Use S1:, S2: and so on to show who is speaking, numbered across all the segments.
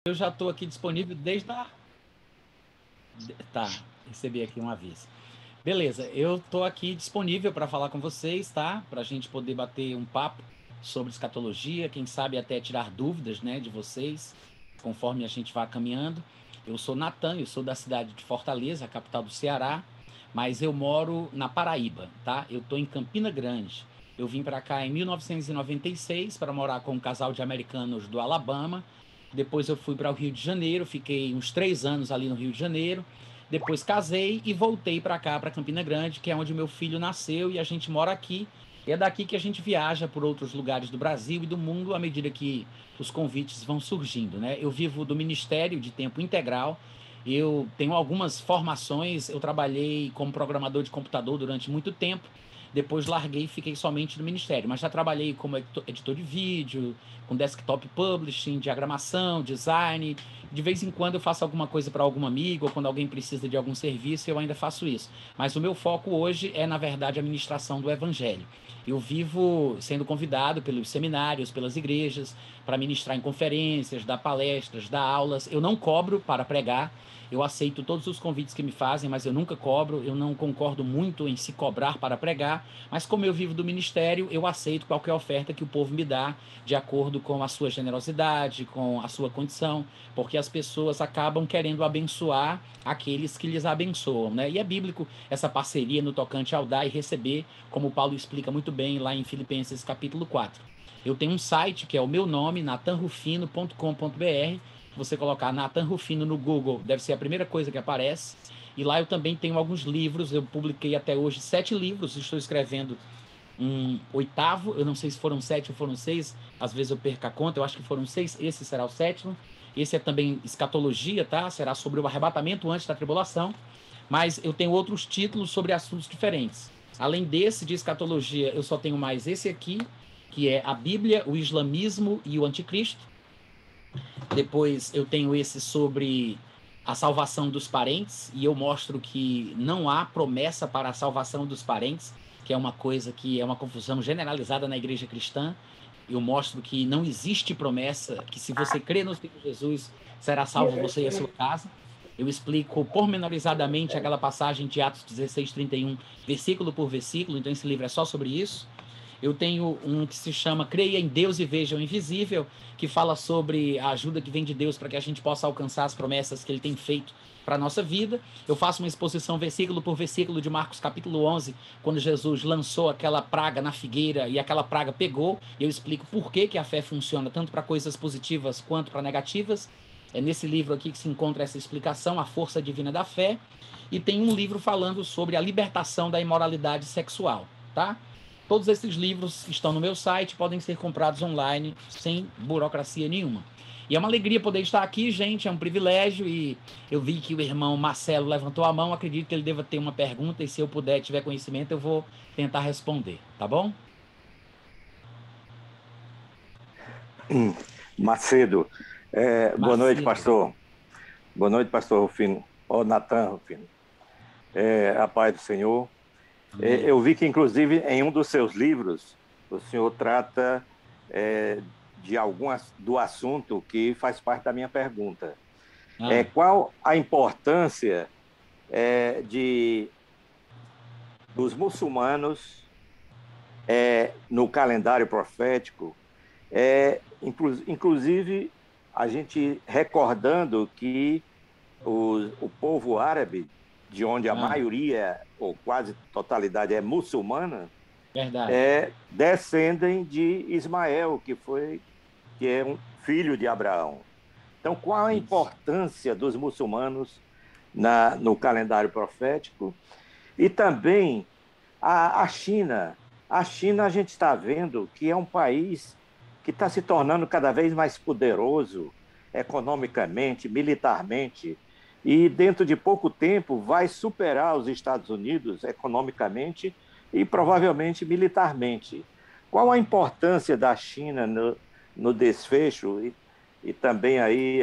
S1: Eu já estou aqui disponível desde a... Tá, recebi aqui um aviso. Beleza, eu estou aqui disponível para falar com vocês, tá? Para a gente poder bater um papo sobre escatologia, quem sabe até tirar dúvidas, né, de vocês, conforme a gente vai caminhando. Eu sou Natan, eu sou da cidade de Fortaleza, a capital do Ceará, mas eu moro na Paraíba, tá? Eu estou em Campina Grande. Eu vim para cá em 1996 para morar com um casal de americanos do Alabama. Depois eu fui para o Rio de Janeiro, fiquei uns 3 anos ali no Rio de Janeiro. Depois casei e voltei para cá, para Campina Grande, que é onde meu filho nasceu e a gente mora aqui. E é daqui que a gente viaja por outros lugares do Brasil e do mundo à medida que os convites vão surgindo, né? Eu vivo do ministério de tempo integral. Eu tenho algumas formações. Eu trabalhei como programador de computador durante muito tempo. Depois larguei e fiquei somente no ministério. Mas já trabalhei como editor de vídeo, com desktop publishing, diagramação, design. De vez em quando eu faço alguma coisa para algum amigo, ou quando alguém precisa de algum serviço, eu ainda faço isso. Mas o meu foco hoje é, na verdade, a ministração do evangelho. Eu vivo sendo convidado pelos seminários, pelas igrejas, para ministrar em conferências, dar palestras, dar aulas. Eu não cobro para pregar. Eu aceito todos os convites que me fazem, mas eu nunca cobro. Eu não concordo muito em se cobrar para pregar, mas como eu vivo do ministério, eu aceito qualquer oferta que o povo me dá, de acordo com a sua generosidade, com a sua condição, porque as pessoas acabam querendo abençoar aqueles que lhes abençoam, né? E é bíblico essa parceria no tocante ao dar e receber, como Paulo explica muito bem lá em Filipenses capítulo 4. Eu tenho um site que é o meu nome, natanrufino.com.br. Você colocar Natan Rufino no Google, deve ser a primeira coisa que aparece. E lá eu também tenho alguns livros. Eu publiquei até hoje 7 livros. Estou escrevendo um oitavo. Eu não sei se foram 7 ou foram 6. Às vezes eu perco a conta. Eu acho que foram 6. Esse será o 7º. Esse é também escatologia, tá? Será sobre o arrebatamento antes da tribulação. Mas eu tenho outros títulos sobre assuntos diferentes. Além desse de escatologia, eu só tenho mais esse aqui, que é a Bíblia, o Islamismo e o Anticristo. Depois eu tenho esse sobre a salvação dos parentes, e eu mostro que não há promessa para a salvação dos parentes, que é uma coisa que é uma confusão generalizada na igreja cristã. Eu mostro que não existe promessa, que se você crê no Senhor Jesus, será salvo você e a sua casa. Eu explico pormenorizadamente aquela passagem de Atos 16:31, versículo por versículo, então esse livro é só sobre isso. Eu tenho um que se chama Creia em Deus e Veja o Invisível, que fala sobre a ajuda que vem de Deus para que a gente possa alcançar as promessas que Ele tem feito para a nossa vida. Eu faço uma exposição versículo por versículo de Marcos capítulo 11, quando Jesus lançou aquela praga na figueira e aquela praga pegou. E eu explico por que a fé funciona tanto para coisas positivas quanto para negativas. É nesse livro aqui que se encontra essa explicação, a força divina da fé. E tem um livro falando sobre a libertação da imoralidade sexual, tá? Todos esses livros estão no meu site, podem ser comprados online sem burocracia nenhuma. E é uma alegria poder estar aqui, gente, é um privilégio. E eu vi que o irmão Marcelo levantou a mão, acredito que ele deva ter uma pergunta, e se eu puder, tiver conhecimento, eu vou tentar responder, tá bom?
S2: Macedo, boa noite,
S1: Macedo.
S2: pastor. Boa noite, pastor Rufino. Ó, Natan Rufino. A paz do Senhor. Eu vi que, inclusive, em um dos seus livros, o senhor trata do assunto que faz parte da minha pergunta. Qual a importância dos muçulmanos no calendário profético? Inclusive, a gente recordando que o povo árabe, de onde a maioria, ou quase totalidade, é muçulmana,
S1: Verdade.
S2: descendem de Ismael, que é um filho de Abraão. Então, qual a importância dos muçulmanos no calendário profético? E também a China. A China, a gente está vendo que é um país que está se tornando cada vez mais poderoso economicamente, militarmente, e dentro de pouco tempo vai superar os Estados Unidos economicamente e provavelmente militarmente. Qual a importância da China no desfecho e também aí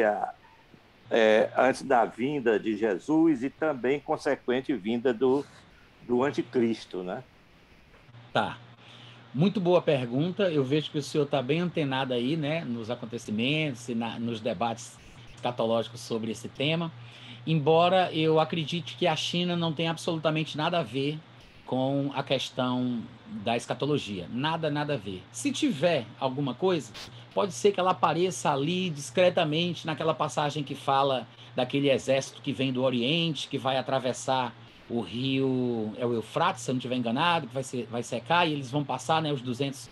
S2: antes da vinda de Jesus e também consequente vinda do anticristo, né?
S1: Tá. Muito boa pergunta. Eu vejo que o senhor está bem antenado aí, né, nos acontecimentos e nos debates escatológicos sobre esse tema, embora eu acredite que a China não tem absolutamente nada a ver com a questão da escatologia. Nada, nada a ver. Se tiver alguma coisa, pode ser que ela apareça ali discretamente naquela passagem que fala daquele exército que vem do Oriente, que vai atravessar o rio, é o Eufrates, se eu não estiver enganado, que vai secar e eles vão passar, né, as 200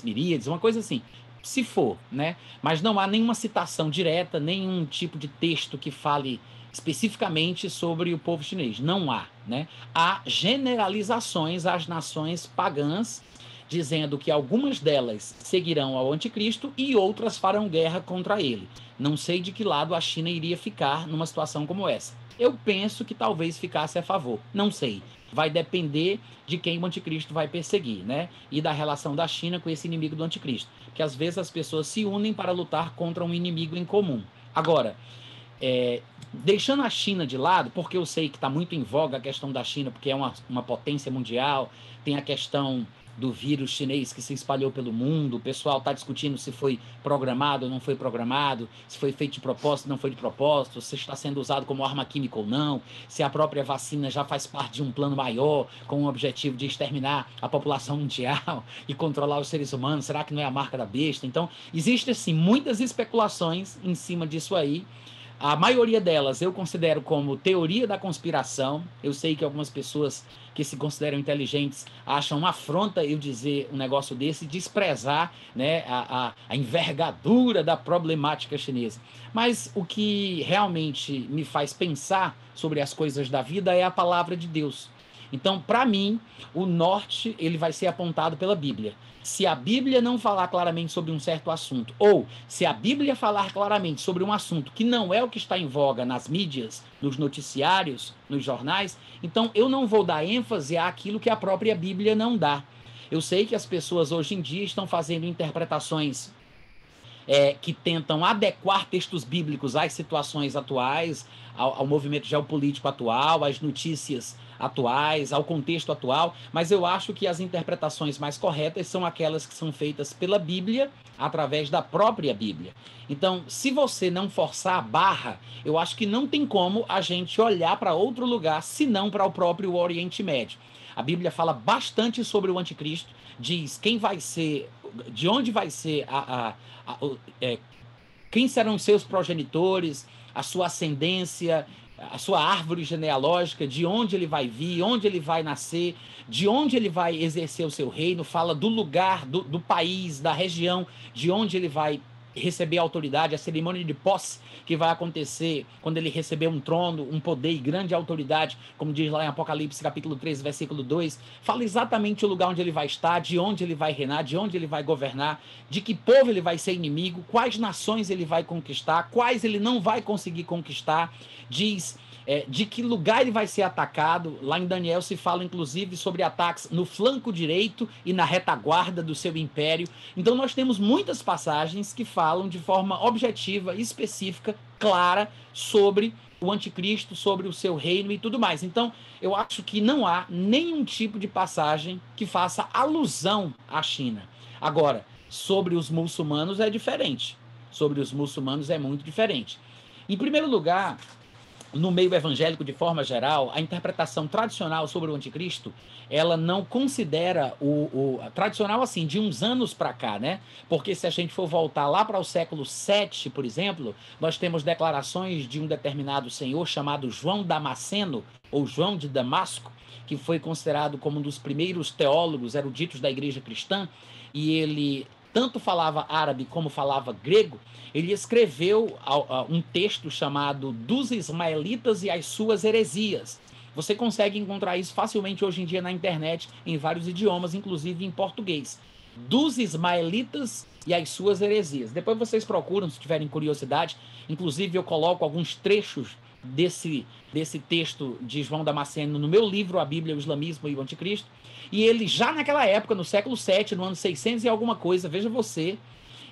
S1: miríades, uma coisa assim. Se for, né? Mas não há nenhuma citação direta, nenhum tipo de texto que fale especificamente sobre o povo chinês. Não há, né? Há generalizações às nações pagãs, dizendo que algumas delas seguirão ao anticristo e outras farão guerra contra ele. Não sei de que lado a China iria ficar numa situação como essa. Eu penso que talvez ficasse a favor. Não sei. Vai depender de quem o anticristo vai perseguir, né? E da relação da China com esse inimigo do anticristo. Que às vezes as pessoas se unem para lutar contra um inimigo em comum. Agora, deixando a China de lado, porque eu sei que está muito em voga a questão da China, porque é uma potência mundial, tem a questão do vírus chinês que se espalhou pelo mundo, o pessoal está discutindo se foi programado ou não foi programado, se foi feito de propósito ou não foi de propósito, se está sendo usado como arma química ou não, se a própria vacina já faz parte de um plano maior, com o objetivo de exterminar a população mundial e controlar os seres humanos, será que não é a marca da besta? Então, existem, assim, muitas especulações em cima disso aí. A maioria delas eu considero como teoria da conspiração. Eu sei que algumas pessoas que se consideram inteligentes acham uma afronta eu dizer um negócio desse, desprezar, né, a envergadura da problemática chinesa. Mas o que realmente me faz pensar sobre as coisas da vida é a palavra de Deus. Então, para mim, o norte ele vai ser apontado pela Bíblia. Se a Bíblia não falar claramente sobre um certo assunto, ou se a Bíblia falar claramente sobre um assunto que não é o que está em voga nas mídias, nos noticiários, nos jornais, então eu não vou dar ênfase àquilo que a própria Bíblia não dá. Eu sei que as pessoas hoje em dia estão fazendo interpretações que tentam adequar textos bíblicos às situações atuais, ao movimento geopolítico atual, às notícias atuais, ao contexto atual, mas eu acho que as interpretações mais corretas são aquelas que são feitas pela Bíblia, através da própria Bíblia. Então, se você não forçar a barra, eu acho que não tem como a gente olhar para outro lugar, senão para o próprio Oriente Médio. A Bíblia fala bastante sobre o anticristo, diz quem vai ser, de onde vai ser quem serão os seus progenitores, a sua ascendência, a sua árvore genealógica, de onde ele vai vir, onde ele vai nascer, de onde ele vai exercer o seu reino, fala do lugar, do país, da região, de onde ele vai receber a autoridade, a cerimônia de posse que vai acontecer quando ele receber um trono, um poder e grande autoridade, como diz lá em Apocalipse capítulo 13, versículo 2, fala exatamente o lugar onde ele vai estar, de onde ele vai reinar, de onde ele vai governar, de que povo ele vai ser inimigo, quais nações ele vai conquistar, quais ele não vai conseguir conquistar, diz de que lugar ele vai ser atacado. Lá em Daniel se fala inclusive sobre ataques no flanco direito e na retaguarda do seu império. Então nós temos muitas passagens que falam de forma objetiva, específica, clara sobre o anticristo, sobre o seu reino e tudo mais. Então eu acho que não há nenhum tipo de passagem que faça alusão à China. Agora, sobre os muçulmanos é diferente. Sobre os muçulmanos é muito diferente. Em primeiro lugar, no meio evangélico, de forma geral, a interpretação tradicional sobre o anticristo, ela não considera tradicional assim, de uns anos para cá, né? Porque se a gente for voltar lá para o século VII, por exemplo, nós temos declarações de um determinado senhor chamado João Damasceno, ou João de Damasco, que foi considerado como um dos primeiros teólogos eruditos da igreja cristã, e ele tanto falava árabe como falava grego. Ele escreveu um texto chamado Dos Ismaelitas e as Suas Heresias. Você consegue encontrar isso facilmente hoje em dia na internet, em vários idiomas, inclusive em português. Dos Ismaelitas e as Suas Heresias. Depois vocês procuram, se tiverem curiosidade. Inclusive eu coloco alguns trechos desse texto de João Damasceno no meu livro, A Bíblia, o Islamismo e o Anticristo. E ele já naquela época, no século VII, no ano 600 e alguma coisa, veja você,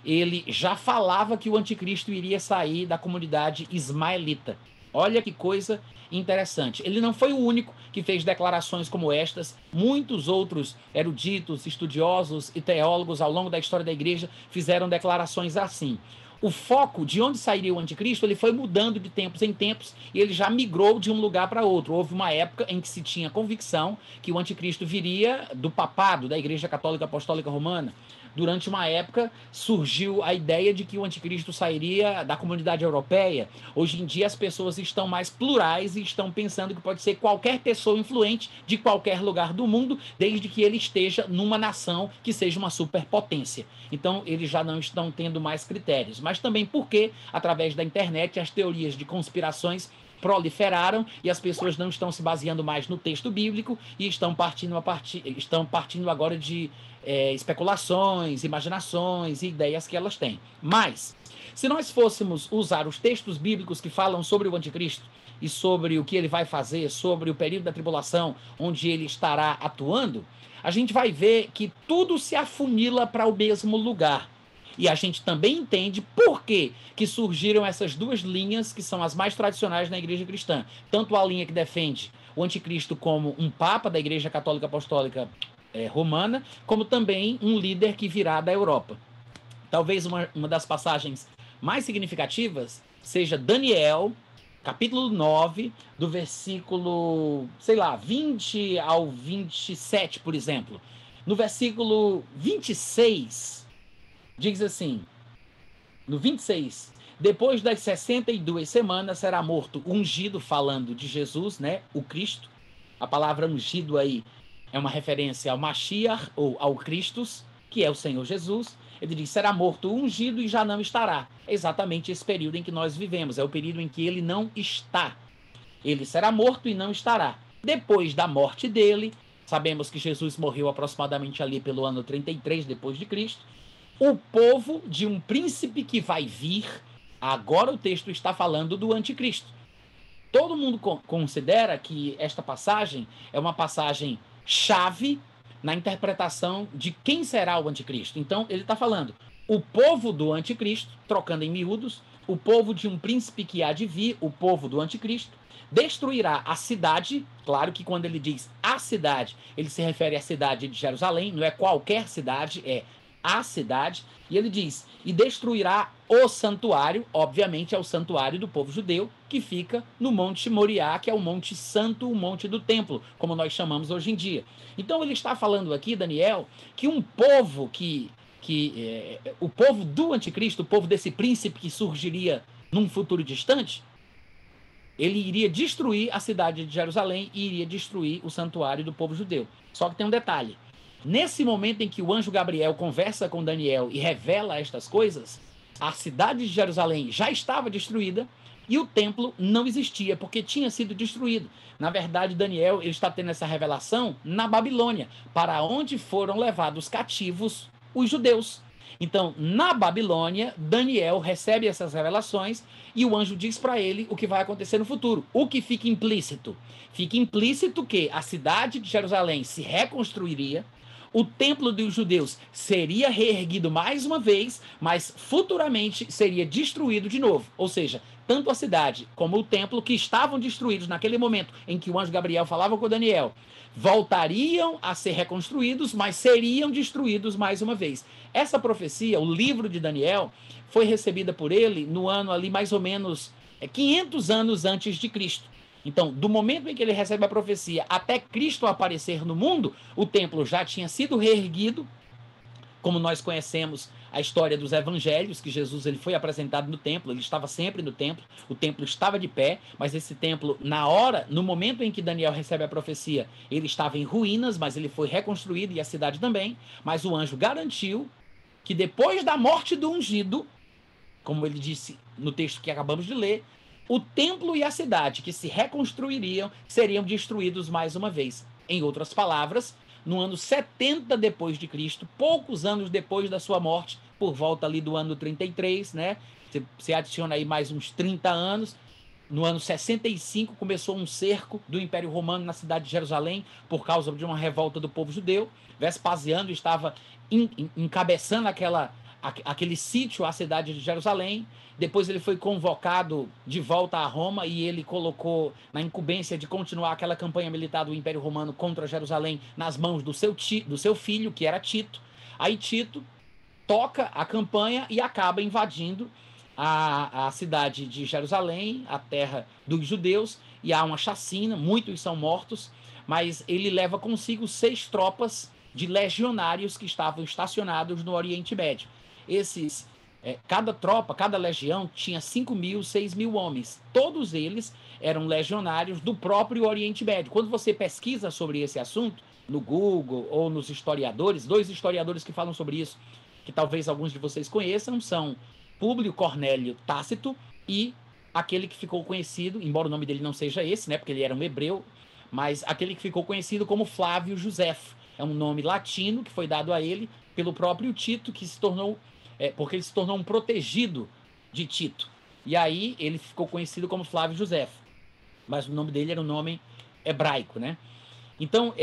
S1: ele já falava que o anticristo iria sair da comunidade ismaelita. Olha que coisa interessante. Ele não foi o único que fez declarações como estas. Muitos outros eruditos, estudiosos e teólogos ao longo da história da igreja fizeram declarações assim. o foco de onde sairia o anticristo, ele foi mudando de tempos em tempos e ele já migrou de um lugar para outro. Houve uma época em que se tinha convicção que o anticristo viria do papado, da Igreja Católica Apostólica Romana. Durante uma época surgiu a ideia de que o anticristo sairia da comunidade europeia. Hoje em dia as pessoas estão mais plurais e estão pensando que pode ser qualquer pessoa influente de qualquer lugar do mundo, desde que ele esteja numa nação que seja uma superpotência. Então eles já não estão tendo mais critérios. Mas também porque, através da internet, as teorias de conspirações proliferaram e as pessoas não estão se baseando mais no texto bíblico e estão partindo agora de especulações, imaginações e ideias que elas têm. Mas, se nós fôssemos usar os textos bíblicos que falam sobre o anticristo e sobre o que ele vai fazer, sobre o período da tribulação, onde ele estará atuando, a gente vai ver que tudo se afunila para o mesmo lugar. E a gente também entende por que surgiram essas duas linhas que são as mais tradicionais na igreja cristã. Tanto a linha que defende o anticristo como um papa da Igreja Católica Apostólica Romana, como também um líder que virá da Europa. Talvez uma das passagens mais significativas seja Daniel, capítulo 9, do versículo, 20 ao 27, por exemplo. No versículo 26... diz assim, no 26, depois das 62 semanas será morto o ungido, falando de Jesus, né, o Cristo. A palavra ungido aí é uma referência ao Mashiach, ou ao Christus, que é o Senhor Jesus. Ele diz, será morto o ungido e já não estará. É exatamente esse período em que nós vivemos, é o período em que ele não está. Ele será morto e não estará. Depois da morte dele, sabemos que Jesus morreu aproximadamente ali pelo ano 33 depois de Cristo, o povo de um príncipe que vai vir, agora o texto está falando do anticristo. Todo mundo considera que esta passagem é uma passagem chave na interpretação de quem será o anticristo. Então, ele está falando, o povo do anticristo, trocando em miúdos, o povo de um príncipe que há de vir, o povo do anticristo, destruirá a cidade. Claro que quando ele diz a cidade, ele se refere à cidade de Jerusalém, não é qualquer cidade, é a cidade, e ele diz, e destruirá o santuário, obviamente é o santuário do povo judeu, que fica no Monte Moriá, que é o Monte Santo, o Monte do Templo, como nós chamamos hoje em dia. Então ele está falando aqui, Daniel, que um povo o povo do anticristo, o povo desse príncipe que surgiria num futuro distante, ele iria destruir a cidade de Jerusalém e iria destruir o santuário do povo judeu. Só que tem um detalhe. Nesse momento em que o anjo Gabriel conversa com Daniel e revela estas coisas, a cidade de Jerusalém já estava destruída e o templo não existia, porque tinha sido destruído. Na verdade, Daniel ele está tendo essa revelação na Babilônia, para onde foram levados cativos os judeus. Então, na Babilônia, Daniel recebe essas revelações e o anjo diz para ele o que vai acontecer no futuro. O que fica implícito? Fica implícito que a cidade de Jerusalém se reconstruiria, o templo dos judeus seria reerguido mais uma vez, mas futuramente seria destruído de novo. Ou seja, tanto a cidade como o templo, que estavam destruídos naquele momento em que o anjo Gabriel falava com Daniel, voltariam a ser reconstruídos, mas seriam destruídos mais uma vez. Essa profecia, o livro de Daniel, foi recebida por ele no ano ali mais ou menos 500 anos antes de Cristo. Então, do momento em que ele recebe a profecia até Cristo aparecer no mundo, o templo já tinha sido reerguido, como nós conhecemos a história dos evangelhos, que Jesus ele foi apresentado no templo, ele estava sempre no templo, o templo estava de pé, mas esse templo, no momento em que Daniel recebe a profecia, ele estava em ruínas, mas ele foi reconstruído e a cidade também, mas o anjo garantiu que depois da morte do ungido, como ele disse no texto que acabamos de ler, o templo e a cidade que se reconstruiriam seriam destruídos mais uma vez. Em outras palavras, no ano 70 depois de Cristo, poucos anos depois da sua morte, por volta ali do ano 33, né? Você adiciona aí mais uns 30 anos. No ano 65 começou um cerco do Império Romano na cidade de Jerusalém por causa de uma revolta do povo judeu. Vespasiano estava encabeçando aquele sítio à cidade de Jerusalém. Depois ele foi convocado de volta a Roma e ele colocou na incumbência de continuar aquela campanha militar do Império Romano contra Jerusalém nas mãos do seu filho, que era Tito. Aí Tito toca a campanha e acaba invadindo a cidade de Jerusalém, a terra dos judeus, e há uma chacina, muitos são mortos, mas ele leva consigo 6 tropas de legionários que estavam estacionados no Oriente Médio. Cada tropa, cada legião tinha 5.000, 6.000 homens. Todos eles eram legionários do próprio Oriente Médio. Quando você pesquisa sobre esse assunto, no Google ou nos historiadores, 2 historiadores que falam sobre isso, que talvez alguns de vocês conheçam, são Públio Cornélio Tácito e aquele que ficou conhecido, embora o nome dele não seja esse, né, porque ele era um hebreu, mas aquele que ficou conhecido como Flávio Josefo. É um nome latino que foi dado a ele pelo próprio Tito, que se tornou, porque ele se tornou um protegido de Tito. E aí ele ficou conhecido como Flávio Josefo. Mas o nome dele era um nome hebraico, né? Então,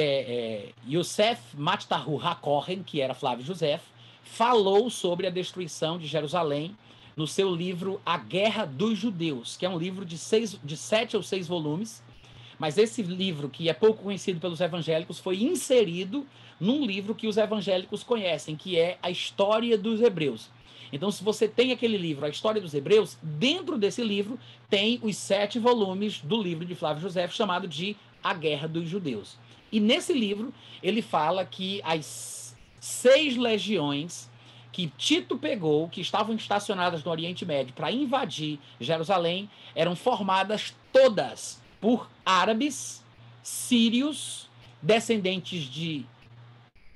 S1: Yosef Mattahu HaKohen, que era Flávio Josefo, falou sobre a destruição de Jerusalém no seu livro A Guerra dos Judeus, que é um livro de 7 ou 6 volumes, mas esse livro, que é pouco conhecido pelos evangélicos, foi inserido num livro que os evangélicos conhecem, que é a História dos Hebreus. Então, se você tem aquele livro, a História dos Hebreus, dentro desse livro tem os 7 volumes do livro de Flávio Josefo, chamado de A Guerra dos Judeus. E nesse livro, ele fala que as 6 legiões que Tito pegou, que estavam estacionadas no Oriente Médio para invadir Jerusalém, eram formadas todas por árabes, sírios, descendentes de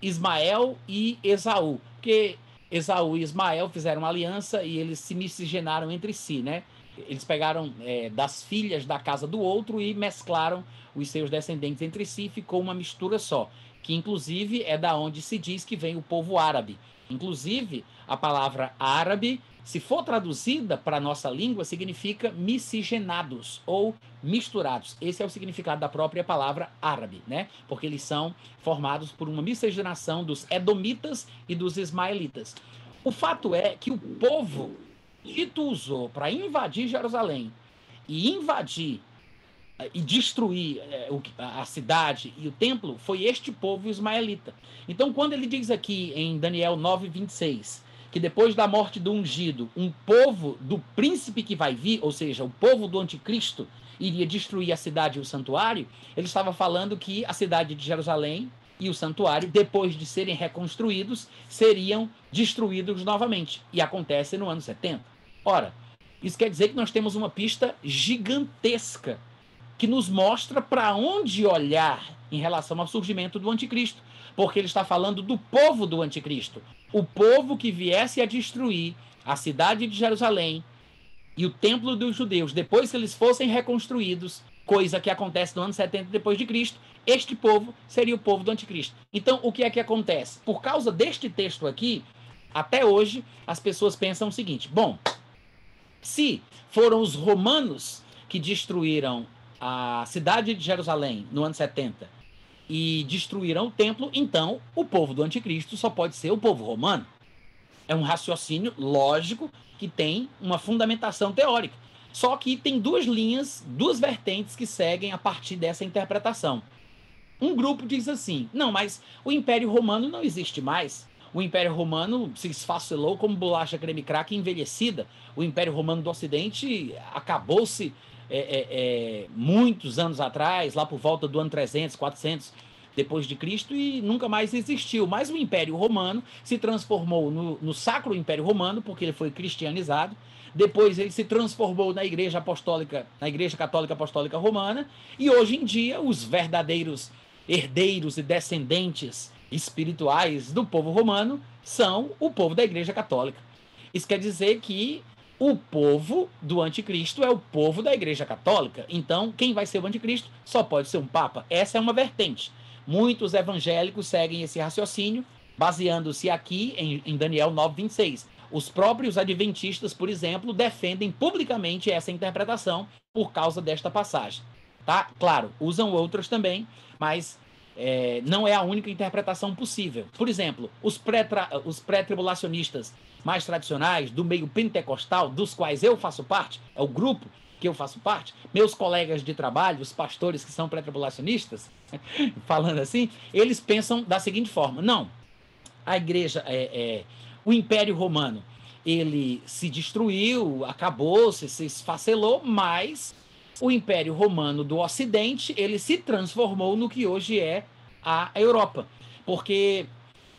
S1: Ismael e Esaú. Porque Esaú e Ismael fizeram uma aliança e eles se miscigenaram entre si, né? Eles pegaram das filhas da casa do outro e mesclaram os seus descendentes entre si, ficou uma mistura só, que inclusive é da onde se diz que vem o povo árabe. Inclusive, a palavra árabe, se for traduzida para a nossa língua, significa miscigenados ou misturados. Esse é o significado da própria palavra árabe, né? Porque eles são formados por uma miscigenação dos edomitas e dos ismaelitas. O fato é que o povo que Tito usou para invadir Jerusalém e destruir a cidade e o templo foi este povo ismaelita. Então, quando ele diz aqui em Daniel 9:26 que depois da morte do ungido, um povo do príncipe que vai vir, ou seja, o povo do anticristo, iria destruir a cidade e o santuário, ele estava falando que a cidade de Jerusalém e o santuário, depois de serem reconstruídos, seriam destruídos novamente. E acontece no ano 70. Ora, isso quer dizer que nós temos uma pista gigantesca que nos mostra para onde olhar em relação ao surgimento do anticristo, porque ele está falando do povo do anticristo, o povo que viesse a destruir a cidade de Jerusalém e o templo dos judeus, depois que eles fossem reconstruídos, coisa que acontece no ano 70 depois de Cristo, este povo seria o povo do anticristo. Então, o que é que acontece? Por causa deste texto aqui, até hoje, as pessoas pensam o seguinte: bom, se foram os romanos que destruíram a cidade de Jerusalém no ano 70 e destruíram o templo, então o povo do anticristo só pode ser o povo romano. É um raciocínio lógico que tem uma fundamentação teórica. Só que tem 2 linhas, 2 vertentes que seguem a partir dessa interpretação. Um grupo diz assim: não, mas o Império Romano não existe mais. O Império Romano se esfacelou como bolacha creme crack envelhecida. O Império Romano do Ocidente acabou-se muitos anos atrás, lá por volta do ano 300, 400 depois de Cristo, e nunca mais existiu. Mas o Império Romano se transformou no Sacro Império Romano, porque ele foi cristianizado. Depois ele se transformou na Igreja Apostólica, na Igreja Católica Apostólica Romana, e hoje em dia os verdadeiros herdeiros e descendentes espirituais do povo romano são o povo da Igreja Católica. Isso quer dizer que o povo do anticristo é o povo da Igreja Católica. Então, quem vai ser o anticristo só pode ser um papa. Essa é uma vertente. Muitos evangélicos seguem esse raciocínio, baseando-se aqui em Daniel 9:26. Os próprios adventistas, por exemplo, defendem publicamente essa interpretação por causa desta passagem. Tá? Claro, usam outras também, mas não é a única interpretação possível. Por exemplo, os pré-tribulacionistas mais tradicionais, do meio pentecostal, dos quais eu faço parte, é o grupo que eu faço parte, meus colegas de trabalho, os pastores que são pré-tribulacionistas, falando assim, eles pensam da seguinte forma: não, a igreja, o Império Romano, ele se destruiu, acabou, se esfacelou, mas o Império Romano do Ocidente, ele se transformou no que hoje é a Europa. Porque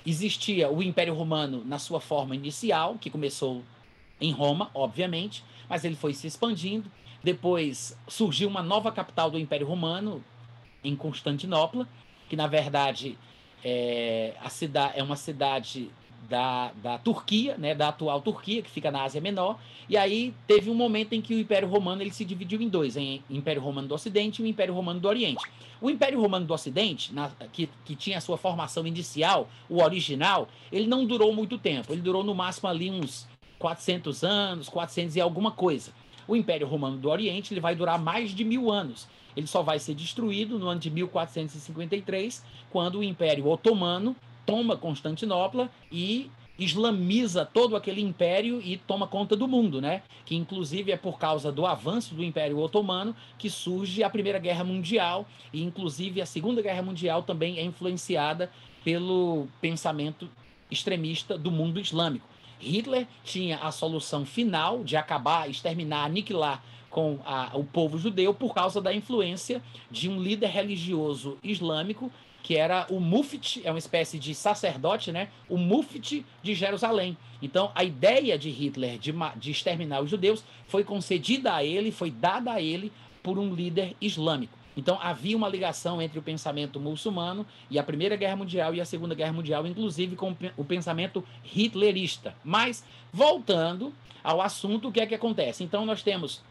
S1: existia o Império Romano na sua forma inicial, que começou em Roma, obviamente, mas ele foi se expandindo. Depois surgiu uma nova capital do Império Romano, em Constantinopla, que na verdade é uma cidade da Turquia, né, da atual Turquia, que fica na Ásia Menor. E aí teve um momento em que o Império Romano ele se dividiu em dois, em Império Romano do Ocidente e o Império Romano do Oriente. O Império Romano do Ocidente, que tinha a sua formação inicial, o original, ele não durou muito tempo. Ele durou no máximo ali uns 400 anos, 400 e alguma coisa. O Império Romano do Oriente ele vai durar mais de 1000 anos. Ele só vai ser destruído no ano de 1453, quando o Império Otomano toma Constantinopla e islamiza todo aquele império e toma conta do mundo, né? Que inclusive é por causa do avanço do Império Otomano que surge a Primeira Guerra Mundial, e inclusive a Segunda Guerra Mundial também é influenciada pelo pensamento extremista do mundo islâmico. Hitler tinha a solução final de acabar, exterminar, aniquilar com o povo judeu por causa da influência de um líder religioso islâmico que era o Mufti, é uma espécie de sacerdote, né? O Mufti de Jerusalém. Então, a ideia de Hitler de exterminar os judeus foi concedida a ele, foi dada a ele por um líder islâmico. Então, havia uma ligação entre o pensamento muçulmano e a Primeira Guerra Mundial e a Segunda Guerra Mundial, inclusive com o pensamento hitlerista. Mas, voltando ao assunto, o que é que acontece? Então, nós temos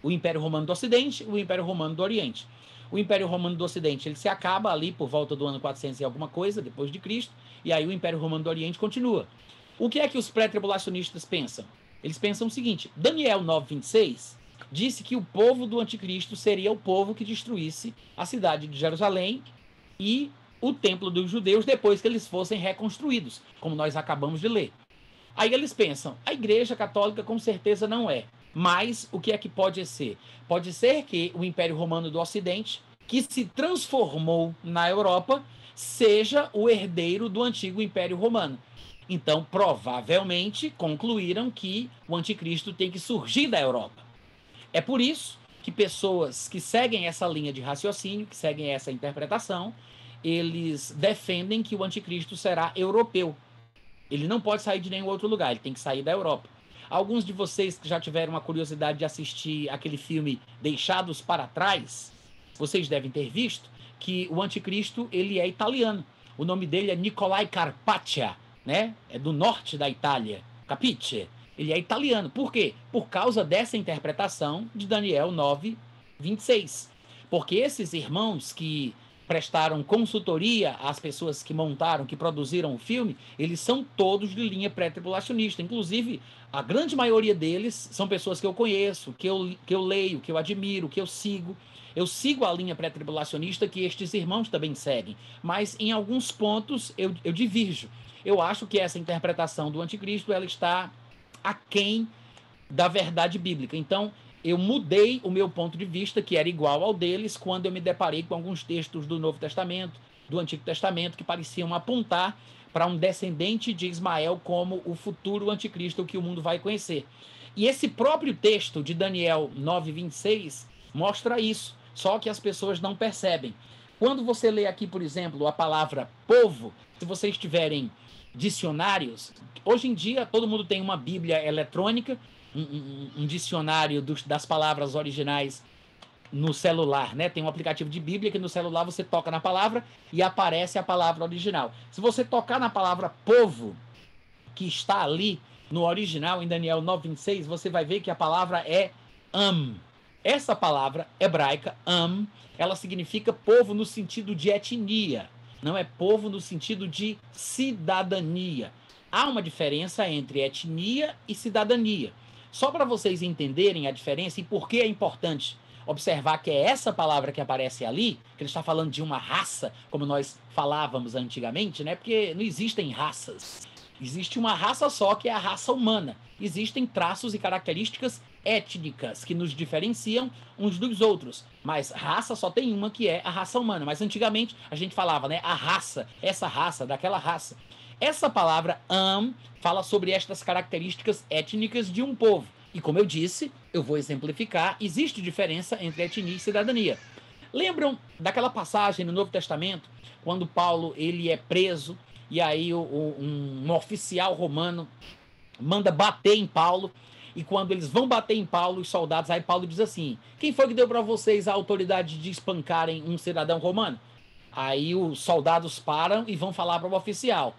S1: o Império Romano do Ocidente e o Império Romano do Oriente. O Império Romano do Ocidente ele se acaba ali por volta do ano 400 e alguma coisa, depois de Cristo, e aí o Império Romano do Oriente continua. O que é que os pré-tribulacionistas pensam? Eles pensam o seguinte: Daniel 9:26 disse que o povo do anticristo seria o povo que destruísse a cidade de Jerusalém e o templo dos judeus depois que eles fossem reconstruídos, como nós acabamos de ler. Aí eles pensam, a Igreja Católica com certeza não é. Mas o que é que pode ser? Pode ser que o Império Romano do Ocidente, que se transformou na Europa, seja o herdeiro do antigo Império Romano. Então, provavelmente, concluíram que o anticristo tem que surgir da Europa. É por isso que pessoas que seguem essa linha de raciocínio, que seguem essa interpretação, eles defendem que o anticristo será europeu. Ele não pode sair de nenhum outro lugar, ele tem que sair da Europa. Alguns de vocês que já tiveram a curiosidade de assistir aquele filme Deixados para Trás, vocês devem ter visto que o anticristo ele é italiano. O nome dele é Nicolai Carpaccia, né? É do norte da Itália. Capiche? Ele é italiano. Por quê? Por causa dessa interpretação de Daniel 9:26. Porque esses irmãos que prestaram consultoria às pessoas que montaram, que produziram o filme, eles são todos de linha pré-tribulacionista. Inclusive, a grande maioria deles são pessoas que eu conheço, que eu leio, que eu admiro, que eu sigo. Eu sigo a linha pré-tribulacionista que estes irmãos também seguem. Mas, em alguns pontos, eu divirjo. Eu acho que essa interpretação do anticristo ela está aquém da verdade bíblica. Então, eu mudei o meu ponto de vista, que era igual ao deles, quando eu me deparei com alguns textos do Novo Testamento, do Antigo Testamento, que pareciam apontar para um descendente de Ismael como o futuro anticristo que o mundo vai conhecer. E esse próprio texto de Daniel 9:26 mostra isso, só que as pessoas não percebem. Quando você lê aqui, por exemplo, a palavra povo, se vocês tiverem dicionários, hoje em dia todo mundo tem uma Bíblia eletrônica, um dicionário das palavras originais no celular, né? Tem um aplicativo de Bíblia que no celular você toca na palavra e aparece a palavra original. Se você tocar na palavra povo, que está ali no original, em Daniel 9:26, você vai ver que a palavra é am. Essa palavra hebraica, am, ela significa povo no sentido de etnia, não é povo no sentido de cidadania. Há uma diferença entre etnia e cidadania. Só para vocês entenderem a diferença e por que é importante observar que é essa palavra que aparece ali, que ele está falando de uma raça, como nós falávamos antigamente, né? Porque não existem raças. Existe uma raça só, que é a raça humana. Existem traços e características étnicas que nos diferenciam uns dos outros. Mas raça só tem uma, que é a raça humana. Mas antigamente a gente falava, né? A raça, essa raça, daquela raça. Essa palavra fala sobre estas características étnicas de um povo. E como eu disse, eu vou exemplificar, existe diferença entre etnia e cidadania. Lembram daquela passagem no Novo Testamento, quando Paulo ele é preso, e aí um oficial romano manda bater em Paulo, e quando eles vão bater em Paulo, os soldados, aí Paulo diz assim: quem foi que deu para vocês a autoridade de espancarem um cidadão romano? Aí os soldados param e vão falar para o oficial.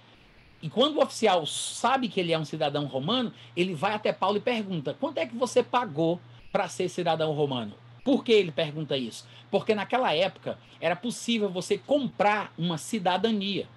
S1: E quando o oficial sabe que ele é um cidadão romano, ele vai até Paulo e pergunta: quanto é que você pagou para ser cidadão romano? Por que ele pergunta isso? Porque naquela época era possível você comprar uma cidadania.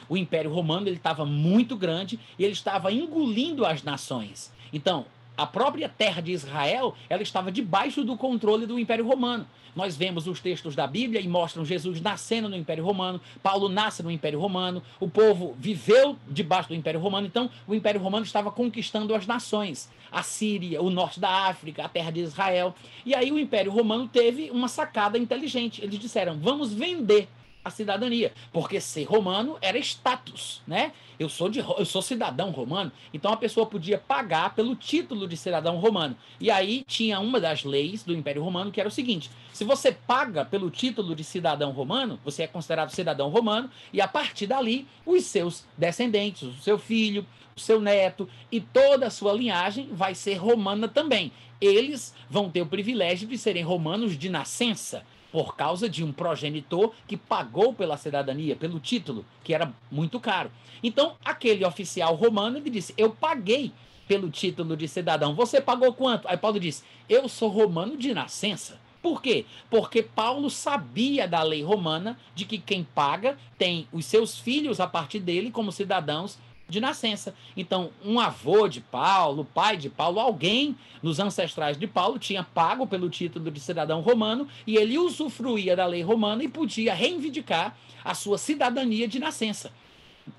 S1: O Império Romano ele estava muito grande e ele estava engolindo as nações. Então, a própria terra de Israel ela estava debaixo do controle do Império Romano. Nós vemos os textos da Bíblia e mostram Jesus nascendo no Império Romano, Paulo nasce no Império Romano, o povo viveu debaixo do Império Romano, então o Império Romano estava conquistando as nações, a Síria, o norte da África, a terra de Israel. E aí o Império Romano teve uma sacada inteligente. Eles disseram: vamos vender a cidadania, porque ser romano era status, né? Eu sou cidadão romano, então a pessoa podia pagar pelo título de cidadão romano. E aí tinha uma das leis do Império Romano que era o seguinte: se você paga pelo título de cidadão romano, você é considerado cidadão romano, e a partir dali os seus descendentes, o seu filho, o seu neto e toda a sua linhagem vai ser romana também. Eles vão ter o privilégio de serem romanos de nascença, por causa de um progenitor que pagou pela cidadania, pelo título, que era muito caro. Então, aquele oficial romano, ele disse: eu paguei pelo título de cidadão. Você pagou quanto? Aí Paulo disse: eu sou romano de nascença. Por quê? Porque Paulo sabia da lei romana de que quem paga tem os seus filhos a partir dele como cidadãos de nascença. Então, um avô de Paulo, pai de Paulo, alguém nos ancestrais de Paulo tinha pago pelo título de cidadão romano e ele usufruía da lei romana e podia reivindicar a sua cidadania de nascença.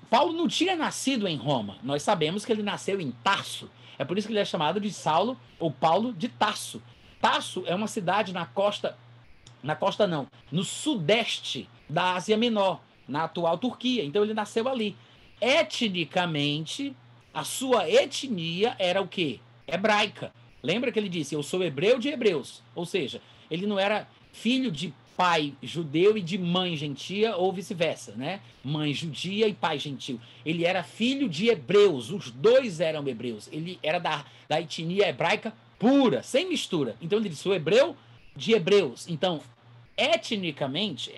S1: Paulo não tinha nascido em Roma. Nós sabemos que ele nasceu em Tarso. É por isso que ele é chamado de Saulo ou Paulo de Tarso. Tarso é uma cidade na costa não, no sudeste da Ásia Menor, na atual Turquia. Então ele nasceu ali. Etnicamente, a sua etnia era o quê? Hebraica. Lembra que ele disse: eu sou hebreu de hebreus. Ou seja, ele não era filho de pai judeu e de mãe gentia, ou vice-versa, né? Mãe judia e pai gentil. Ele era filho de hebreus, os dois eram hebreus. Ele era da etnia hebraica pura, sem mistura. Então ele disse: sou hebreu de hebreus. Então, etnicamente,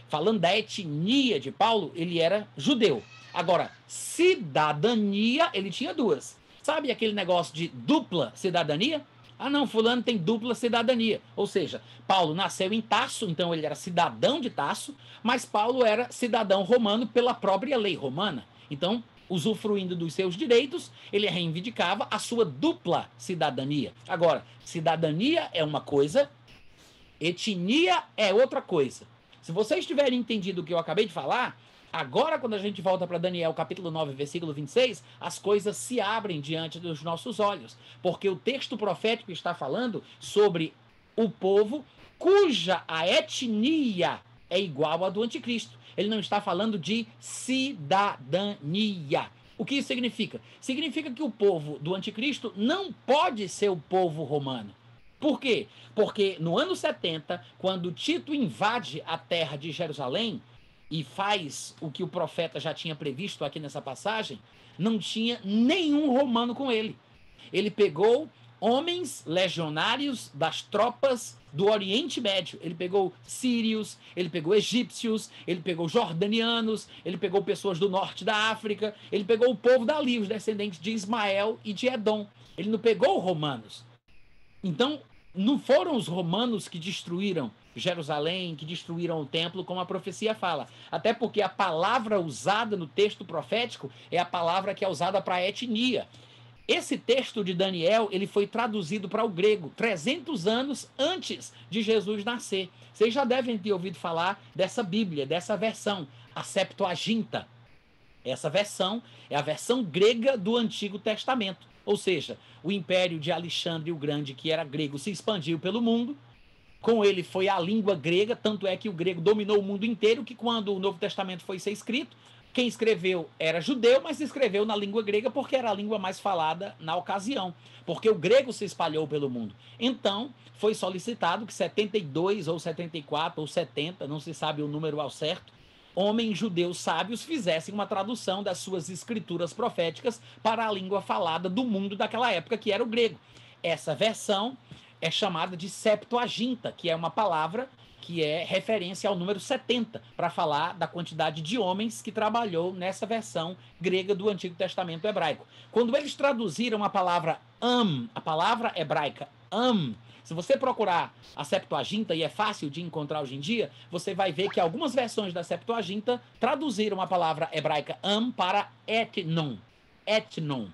S1: falando da etnia de Paulo, ele era judeu. Agora, cidadania, ele tinha duas. Sabe aquele negócio de dupla cidadania? Ah, não, fulano tem dupla cidadania. Ou seja, Paulo nasceu em Tarso, então ele era cidadão de Tarso, mas Paulo era cidadão romano pela própria lei romana. Então, usufruindo dos seus direitos, ele reivindicava a sua dupla cidadania. Agora, cidadania é uma coisa, etnia é outra coisa. Se vocês tiverem entendido o que eu acabei de falar, agora, quando a gente volta para Daniel, capítulo 9, versículo 26, as coisas se abrem diante dos nossos olhos, porque o texto profético está falando sobre o povo cuja a etnia é igual à do anticristo. Ele não está falando de cidadania. O que isso significa? Significa que o povo do anticristo não pode ser o povo romano. Por quê? Porque no ano 70, quando Tito invade a terra de Jerusalém, e faz o que o profeta já tinha previsto aqui nessa passagem, não tinha nenhum romano com ele. Ele pegou homens legionários das tropas do Oriente Médio. Ele pegou sírios, ele pegou egípcios, ele pegou jordanianos, ele pegou pessoas do norte da África, ele pegou o povo dali, os descendentes de Ismael e de Edom. Ele não pegou romanos. Então, não foram os romanos que destruíram Jerusalém, que destruíram o templo, como a profecia fala. Até porque a palavra usada no texto profético é a palavra que é usada para etnia. Esse texto de Daniel, ele foi traduzido para o grego 300 anos antes de Jesus nascer. Vocês já devem ter ouvido falar dessa Bíblia, dessa versão, a Septuaginta. Essa versão é a versão grega do Antigo Testamento. Ou seja, o império de Alexandre o Grande, que era grego, se expandiu pelo mundo. Com ele foi a língua grega, tanto é que o grego dominou o mundo inteiro, que quando o Novo Testamento foi ser escrito, Quem escreveu era judeu, mas escreveu na língua grega porque era a língua mais falada na ocasião, porque o grego se espalhou pelo mundo. Então, foi solicitado que 72 ou 74 ou 70, não se sabe o número ao certo, homens judeus sábios fizessem uma tradução das suas escrituras proféticas para a língua falada do mundo daquela época, que era o grego. Essa versão é chamada de Septuaginta, que é uma palavra que é referência ao número 70, para falar da quantidade de homens que trabalhou nessa versão grega do Antigo Testamento hebraico. Quando eles traduziram a palavra a palavra hebraica se você procurar a Septuaginta, e é fácil de encontrar hoje em dia, você vai ver que algumas versões da Septuaginta traduziram a palavra hebraica para etnon. Etnon.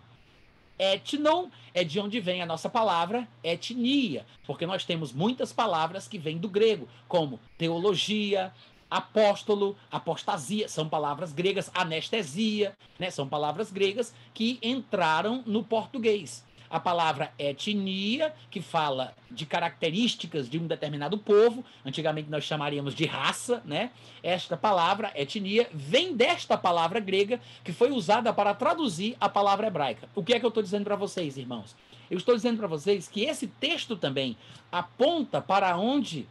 S1: Etnon é de onde vem a nossa palavra etnia, porque nós temos muitas palavras que vêm do grego, como teologia, apóstolo, apostasia, são palavras gregas, anestesia, né? São palavras gregas que entraram no português. A palavra etnia, que fala de características de um determinado povo, antigamente nós chamaríamos de raça, né? Esta palavra, etnia, vem desta palavra grega que foi usada para traduzir a palavra hebraica. O que é que eu estou dizendo para vocês, irmãos? Eu estou dizendo para vocês que esse texto também aponta para onde,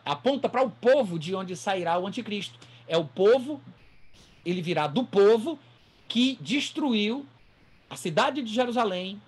S1: aponta para o povo de onde sairá o anticristo. É o povo, ele virá do povo que destruiu a cidade de Jerusalém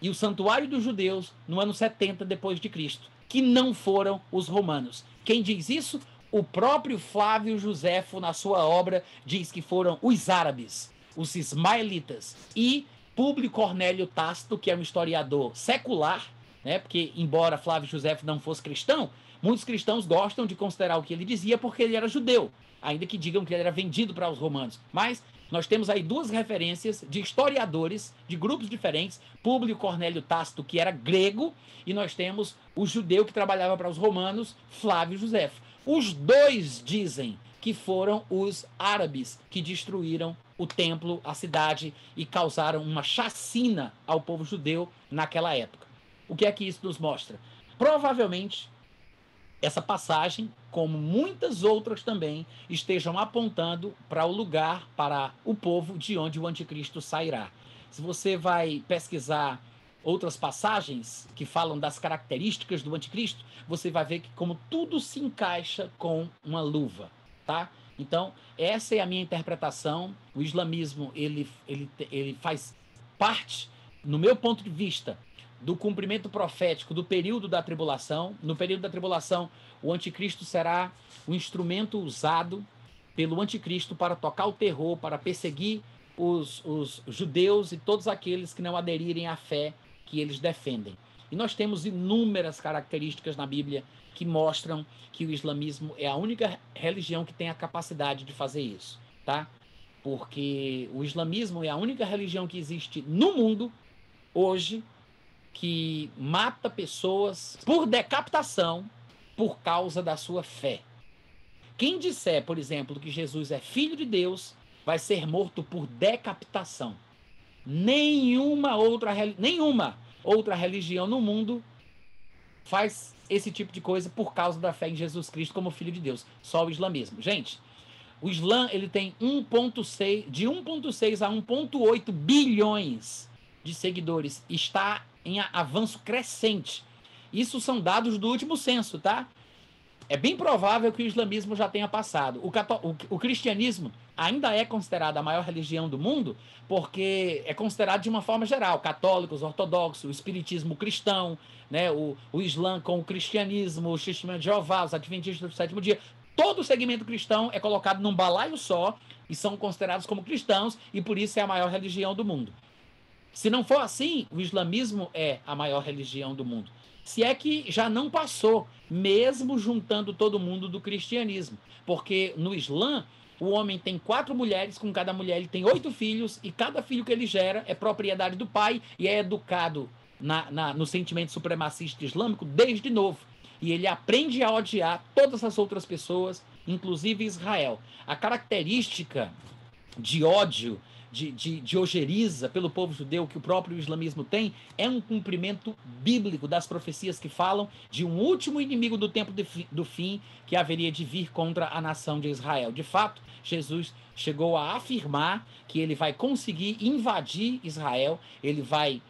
S1: e o santuário dos judeus no ano 70 depois de Cristo, que não foram os romanos. Quem diz isso? O próprio Flávio Josefo, na sua obra, diz que foram os árabes, os ismaelitas, e Públio Cornélio Tácito, que é um historiador secular, né, porque embora Flávio Josefo não fosse cristão, muitos cristãos gostam de considerar o que ele dizia porque ele era judeu, ainda que digam que ele era vendido para os romanos. Mas nós temos aí duas referências de historiadores de grupos diferentes, Públio Cornélio Tácito, que era grego, e nós temos o judeu que trabalhava para os romanos, Flávio Josefo. Os dois dizem que foram os árabes que destruíram o templo, a cidade, e causaram uma chacina ao povo judeu naquela época. O que é que isso nos mostra? Provavelmente essa passagem, como muitas outras também, estejam apontando para o lugar, para o povo de onde o anticristo sairá. Se você vai pesquisar outras passagens que falam das características do anticristo, você vai ver que como tudo se encaixa com uma luva, tá? Então, essa é a minha interpretação. O islamismo, ele faz parte, no meu ponto de vista, do cumprimento profético do período da tribulação. No período da tribulação, o anticristo será o instrumento usado pelo anticristo para tocar o terror, para perseguir os judeus e todos aqueles que não aderirem à fé que eles defendem. E nós temos inúmeras características na Bíblia que mostram que o islamismo é a única religião que tem a capacidade de fazer isso, tá? Porque o islamismo é a única religião que existe no mundo hoje que mata pessoas por decapitação por causa da sua fé. Quem disser, por exemplo, que Jesus é filho de Deus, vai ser morto por decapitação. Nenhuma outra religião no mundo faz esse tipo de coisa por causa da fé em Jesus Cristo como filho de Deus. Só o islamismo. Gente, o Islã ele tem de 1,6 a 1,8 bilhões de seguidores. Está em avanço crescente. Isso são dados do último censo, tá? É bem provável que o islamismo já tenha passado. O cristianismo ainda é considerado a maior religião do mundo porque é considerado de uma forma geral. Católicos, ortodoxos, o espiritismo cristão, né? o Islã com o cristianismo, o testemunho de Jeová, os adventistas do sétimo dia. Todo o segmento cristão é colocado num balaio só e são considerados como cristãos e por isso é a maior religião do mundo. Se não for assim, o islamismo é a maior religião do mundo. Se é que já não passou, mesmo juntando todo mundo do cristianismo. Porque no Islã, o homem tem 4 mulheres, com cada mulher ele tem 8 filhos, e cada filho que ele gera é propriedade do pai e é educado no sentimento supremacista islâmico desde novo. E ele aprende a odiar todas as outras pessoas, inclusive Israel. A característica de ódio de ojeriza pelo povo judeu que o próprio islamismo tem, é um cumprimento bíblico das profecias que falam de um último inimigo do tempo do fim que haveria de vir contra a nação de Israel. De fato, Jesus chegou a afirmar que ele vai conseguir invadir Israel, ele vai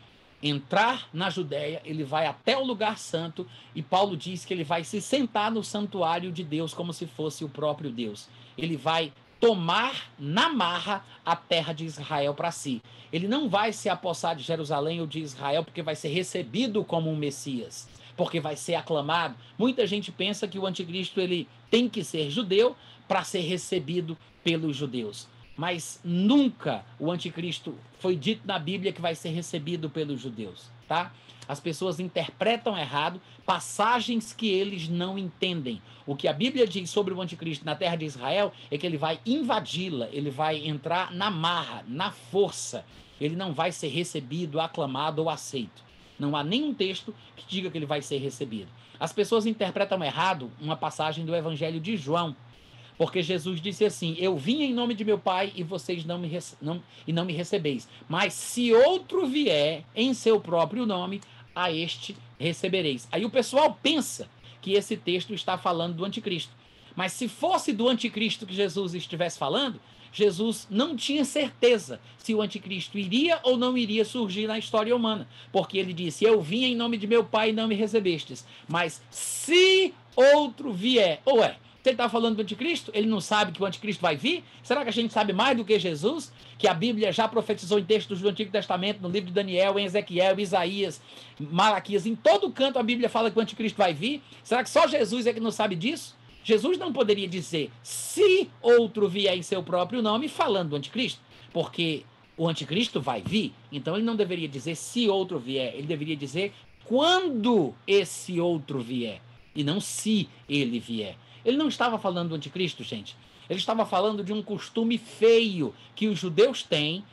S1: entrar na Judéia, ele vai até o lugar santo, e Paulo diz que ele vai se sentar no santuário de Deus como se fosse o próprio Deus. Ele vai tomar na marra a terra de Israel para si. Ele não vai se apossar de Jerusalém ou de Israel porque vai ser recebido como um Messias, porque vai ser aclamado. Muita gente pensa que o anticristo ele tem que ser judeu para ser recebido pelos judeus. Mas nunca o anticristo foi dito na Bíblia que vai ser recebido pelos judeus, tá? As pessoas interpretam errado passagens que eles não entendem. O que a Bíblia diz sobre o anticristo na terra de Israel é que ele vai invadi-la, ele vai entrar na marra, na força. Ele não vai ser recebido, aclamado ou aceito. Não há nenhum texto que diga que ele vai ser recebido. As pessoas interpretam errado uma passagem do Evangelho de João, porque Jesus disse assim: eu vim em nome de meu Pai e vocês não me recebeis. Mas se outro vier em seu próprio nome, a este recebereis. Aí o pessoal pensa que esse texto está falando do anticristo. Mas se fosse do anticristo que Jesus estivesse falando, Jesus não tinha certeza se o anticristo iria ou não iria surgir na história humana. Porque ele disse: eu vim em nome de meu Pai e não me recebestes. Mas se outro vier... Ué, se ele está falando do anticristo, ele não sabe que o anticristo vai vir? Será que a gente sabe mais do que Jesus? Que a Bíblia já profetizou em textos do Antigo Testamento, no livro de Daniel, em Ezequiel, Isaías, Malaquias, em todo canto a Bíblia fala que o anticristo vai vir. Será que só Jesus é que não sabe disso? Jesus não poderia dizer se outro vier em seu próprio nome falando do anticristo, porque o anticristo vai vir. Então ele não deveria dizer se outro vier, ele deveria dizer quando esse outro vier, e não se ele vier. Ele não estava falando do anticristo, gente. Ele estava falando de um costume feio que os judeus têm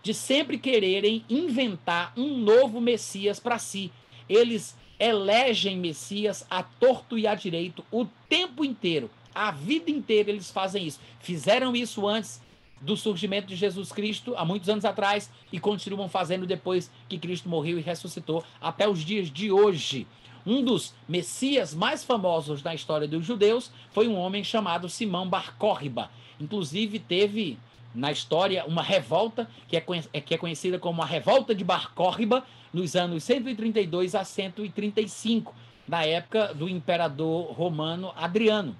S1: de sempre quererem inventar um novo Messias para si. Eles elegem Messias à torto e à direito o tempo inteiro. A vida inteira eles fazem isso. Fizeram isso antes do surgimento de Jesus Cristo, há muitos anos atrás, e continuam fazendo depois que Cristo morreu e ressuscitou, até os dias de hoje. Um dos messias mais famosos da história dos judeus foi um homem chamado Simão Bar Córriba. Inclusive teve na história uma revolta que é conhecida como a Revolta de Bar Córriba, nos anos 132 a 135, na época do imperador romano Adriano,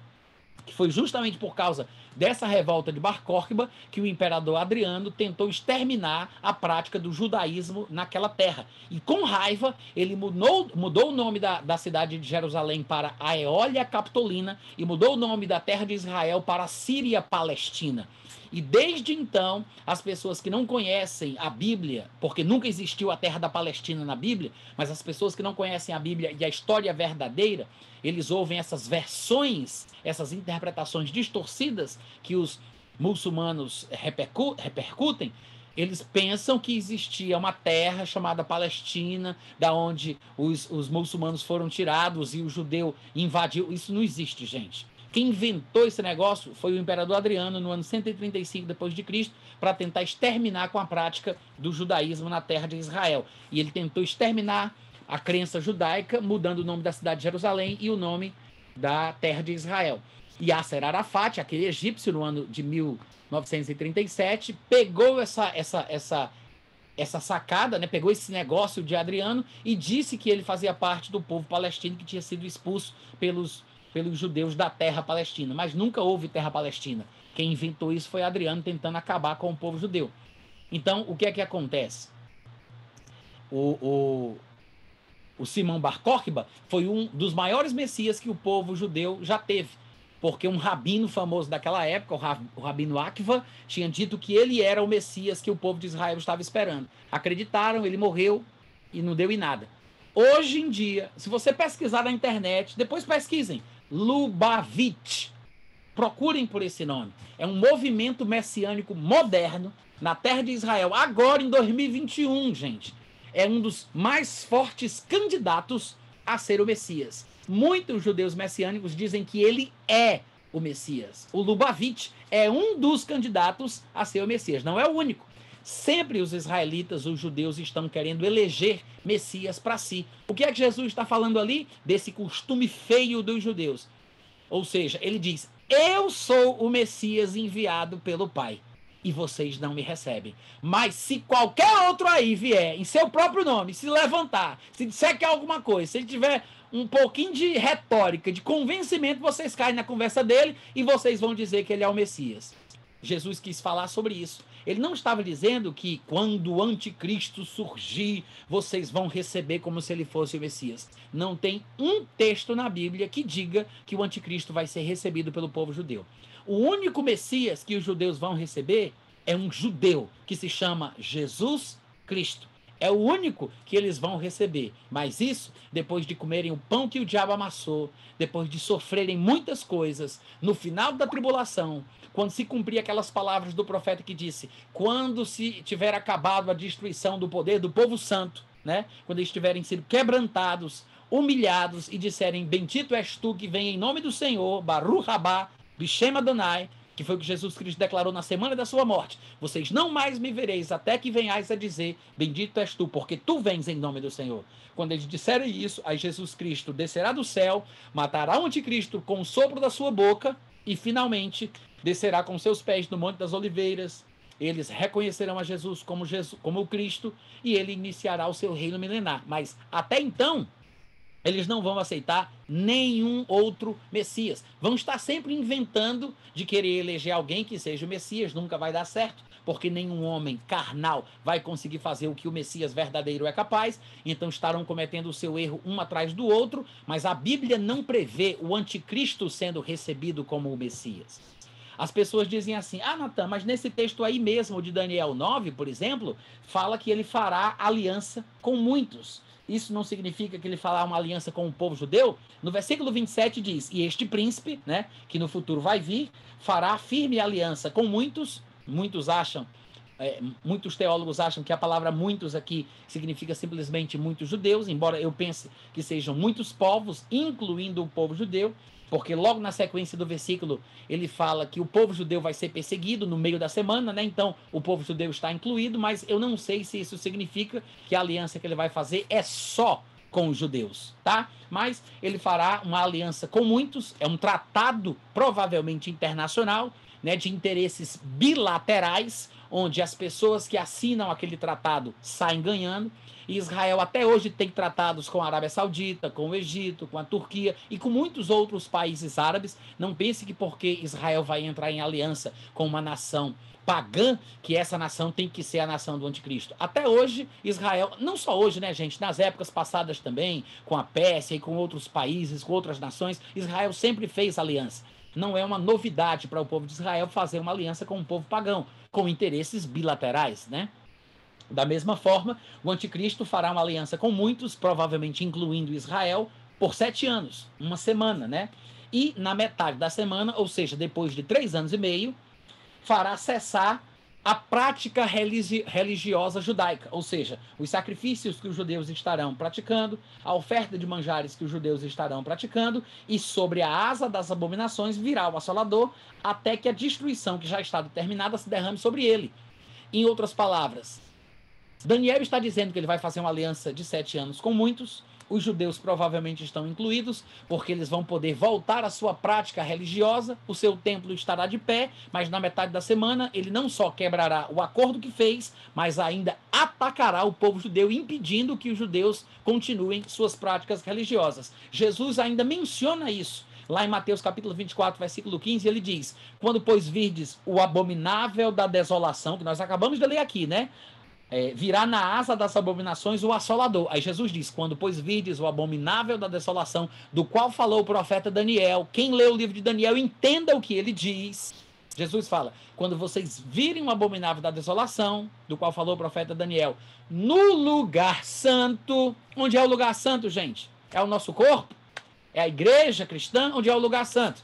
S1: que foi justamente por causa dessa revolta de Bar Córriba que o imperador Adriano tentou exterminar a prática do judaísmo naquela terra. E com raiva, ele mudou o nome da cidade de Jerusalém para Aeólia Capitolina e mudou o nome da terra de Israel para Síria Palestina. E desde então, as pessoas que não conhecem a Bíblia, porque nunca existiu a terra da Palestina na Bíblia, mas as pessoas que não conhecem a Bíblia e a história verdadeira, eles ouvem essas versões, essas interpretações distorcidas que os muçulmanos repercutem. Eles pensam que existia uma terra chamada Palestina, da onde os muçulmanos foram tirados e o judeu invadiu. Isso não existe, gente. Quem inventou esse negócio foi o imperador Adriano no ano 135 depois de Cristo, para tentar exterminar com a prática do judaísmo na terra de Israel. E ele tentou exterminar a crença judaica, mudando o nome da cidade de Jerusalém e o nome da terra de Israel. Yasser Arafat, aquele egípcio, no ano de 1937, pegou essa sacada, né? Pegou esse negócio de Adriano e disse que ele fazia parte do povo palestino que tinha sido expulso pelos judeus da terra palestina, mas nunca houve terra palestina. Quem inventou isso foi Adriano, tentando acabar com o povo judeu. Então, o que é que acontece? O Simão Bar Córriba foi um dos maiores messias que o povo judeu já teve, porque um rabino famoso daquela época, o rabino Akiva, tinha dito que ele era o messias que o povo de Israel estava esperando. Acreditaram, ele morreu e não deu em nada. Hoje em dia, se você pesquisar na internet, depois pesquisem, Lubavitch, procurem por esse nome. É um movimento messiânico moderno na terra de Israel, agora em 2021, gente. É um dos mais fortes candidatos a ser o Messias. Muitos judeus messiânicos dizem que ele é o Messias. O Lubavitch é um dos candidatos a ser o Messias, não é o único. Sempre os israelitas, os judeus, estão querendo eleger Messias para si. O que é que Jesus está falando ali? Desse costume feio dos judeus. Ou seja, ele diz: eu sou o Messias enviado pelo Pai, e vocês não me recebem. Mas se qualquer outro aí vier, em seu próprio nome, se levantar, se disser que é alguma coisa, se ele tiver um pouquinho de retórica, de convencimento, vocês caem na conversa dele e vocês vão dizer que ele é o Messias. Jesus quis falar sobre isso. Ele não estava dizendo que quando o anticristo surgir, vocês vão receber como se ele fosse o Messias. Não tem um texto na Bíblia que diga que o anticristo vai ser recebido pelo povo judeu. O único Messias que os judeus vão receber é um judeu que se chama Jesus Cristo. É o único que eles vão receber. Mas isso depois de comerem o pão que o diabo amassou, depois de sofrerem muitas coisas, no final da tribulação, quando se cumprir aquelas palavras do profeta que disse: quando se tiver acabado a destruição do poder do povo santo, né? Quando eles tiverem sido quebrantados, humilhados e disserem: bendito és tu que vem em nome do Senhor, Baruch Rabá, Bishem Adonai, que foi o que Jesus Cristo declarou na semana da sua morte: vocês não mais me vereis até que venhais a dizer: bendito és tu, porque tu vens em nome do Senhor. Quando eles disserem isso, aí Jesus Cristo descerá do céu, matará o anticristo com o sopro da sua boca e finalmente descerá com seus pés no Monte das Oliveiras. Eles reconhecerão a Jesus como o Cristo e ele iniciará o seu reino milenar. Mas até então, eles não vão aceitar nenhum outro Messias. Vão estar sempre inventando de querer eleger alguém que seja o Messias. Nunca vai dar certo, porque nenhum homem carnal vai conseguir fazer o que o Messias verdadeiro é capaz. Então estarão cometendo o seu erro um atrás do outro. Mas a Bíblia não prevê o anticristo sendo recebido como o Messias. As pessoas dizem assim: ah, Natan, mas nesse texto aí mesmo de Daniel 9, por exemplo, fala que ele fará aliança com muitos. Isso não significa que ele fará uma aliança com o povo judeu? No versículo 27 diz: e este príncipe, né, que no futuro vai vir, fará firme aliança com muitos. Muitos teólogos acham que a palavra muitos aqui significa simplesmente muitos judeus, embora eu pense que sejam muitos povos, incluindo o povo judeu, porque logo na sequência do versículo ele fala que o povo judeu vai ser perseguido no meio da semana, né? Então o povo judeu está incluído, mas eu não sei se isso significa que a aliança que ele vai fazer é só com os judeus, tá? Mas ele fará uma aliança com muitos, é um tratado provavelmente internacional, né, de interesses bilaterais, onde as pessoas que assinam aquele tratado saem ganhando. E Israel até hoje tem tratados com a Arábia Saudita, com o Egito, com a Turquia e com muitos outros países árabes. Não pense que porque Israel vai entrar em aliança com uma nação pagã, que essa nação tem que ser a nação do anticristo. Até hoje, Israel, não só hoje, né, gente, nas épocas passadas também, com a Pérsia e com outros países, com outras nações, Israel sempre fez aliança. Não é uma novidade para o povo de Israel fazer uma aliança com um povo pagão, com interesses bilaterais, né? Da mesma forma, o anticristo fará uma aliança com muitos, provavelmente incluindo Israel, por 7 anos, uma semana, né? E na metade da semana, ou seja, depois de 3 anos e meio, fará cessar a prática religiosa judaica, ou seja, os sacrifícios que os judeus estarão praticando, a oferta de manjares que os judeus estarão praticando, e sobre a asa das abominações virá o assolador, até que a destruição que já está determinada se derrame sobre ele. Em outras palavras, Daniel está dizendo que ele vai fazer uma aliança de 7 anos com muitos. Os judeus provavelmente estão incluídos, porque eles vão poder voltar à sua prática religiosa, o seu templo estará de pé, mas na metade da semana ele não só quebrará o acordo que fez, mas ainda atacará o povo judeu, impedindo que os judeus continuem suas práticas religiosas. Jesus ainda menciona isso. Lá em Mateus capítulo 24, versículo 15, ele diz: quando, pois, virdes o abominável da desolação, que nós acabamos de ler aqui, né? Virá na asa das abominações o assolador. Aí Jesus diz: quando, pois, virdes o abominável da desolação, do qual falou o profeta Daniel, quem lê o livro de Daniel entenda o que ele diz. Jesus fala: quando vocês virem o abominável da desolação, do qual falou o profeta Daniel, no lugar santo. Onde é o lugar santo, gente? É o nosso corpo? É a igreja cristã? Onde é o lugar santo?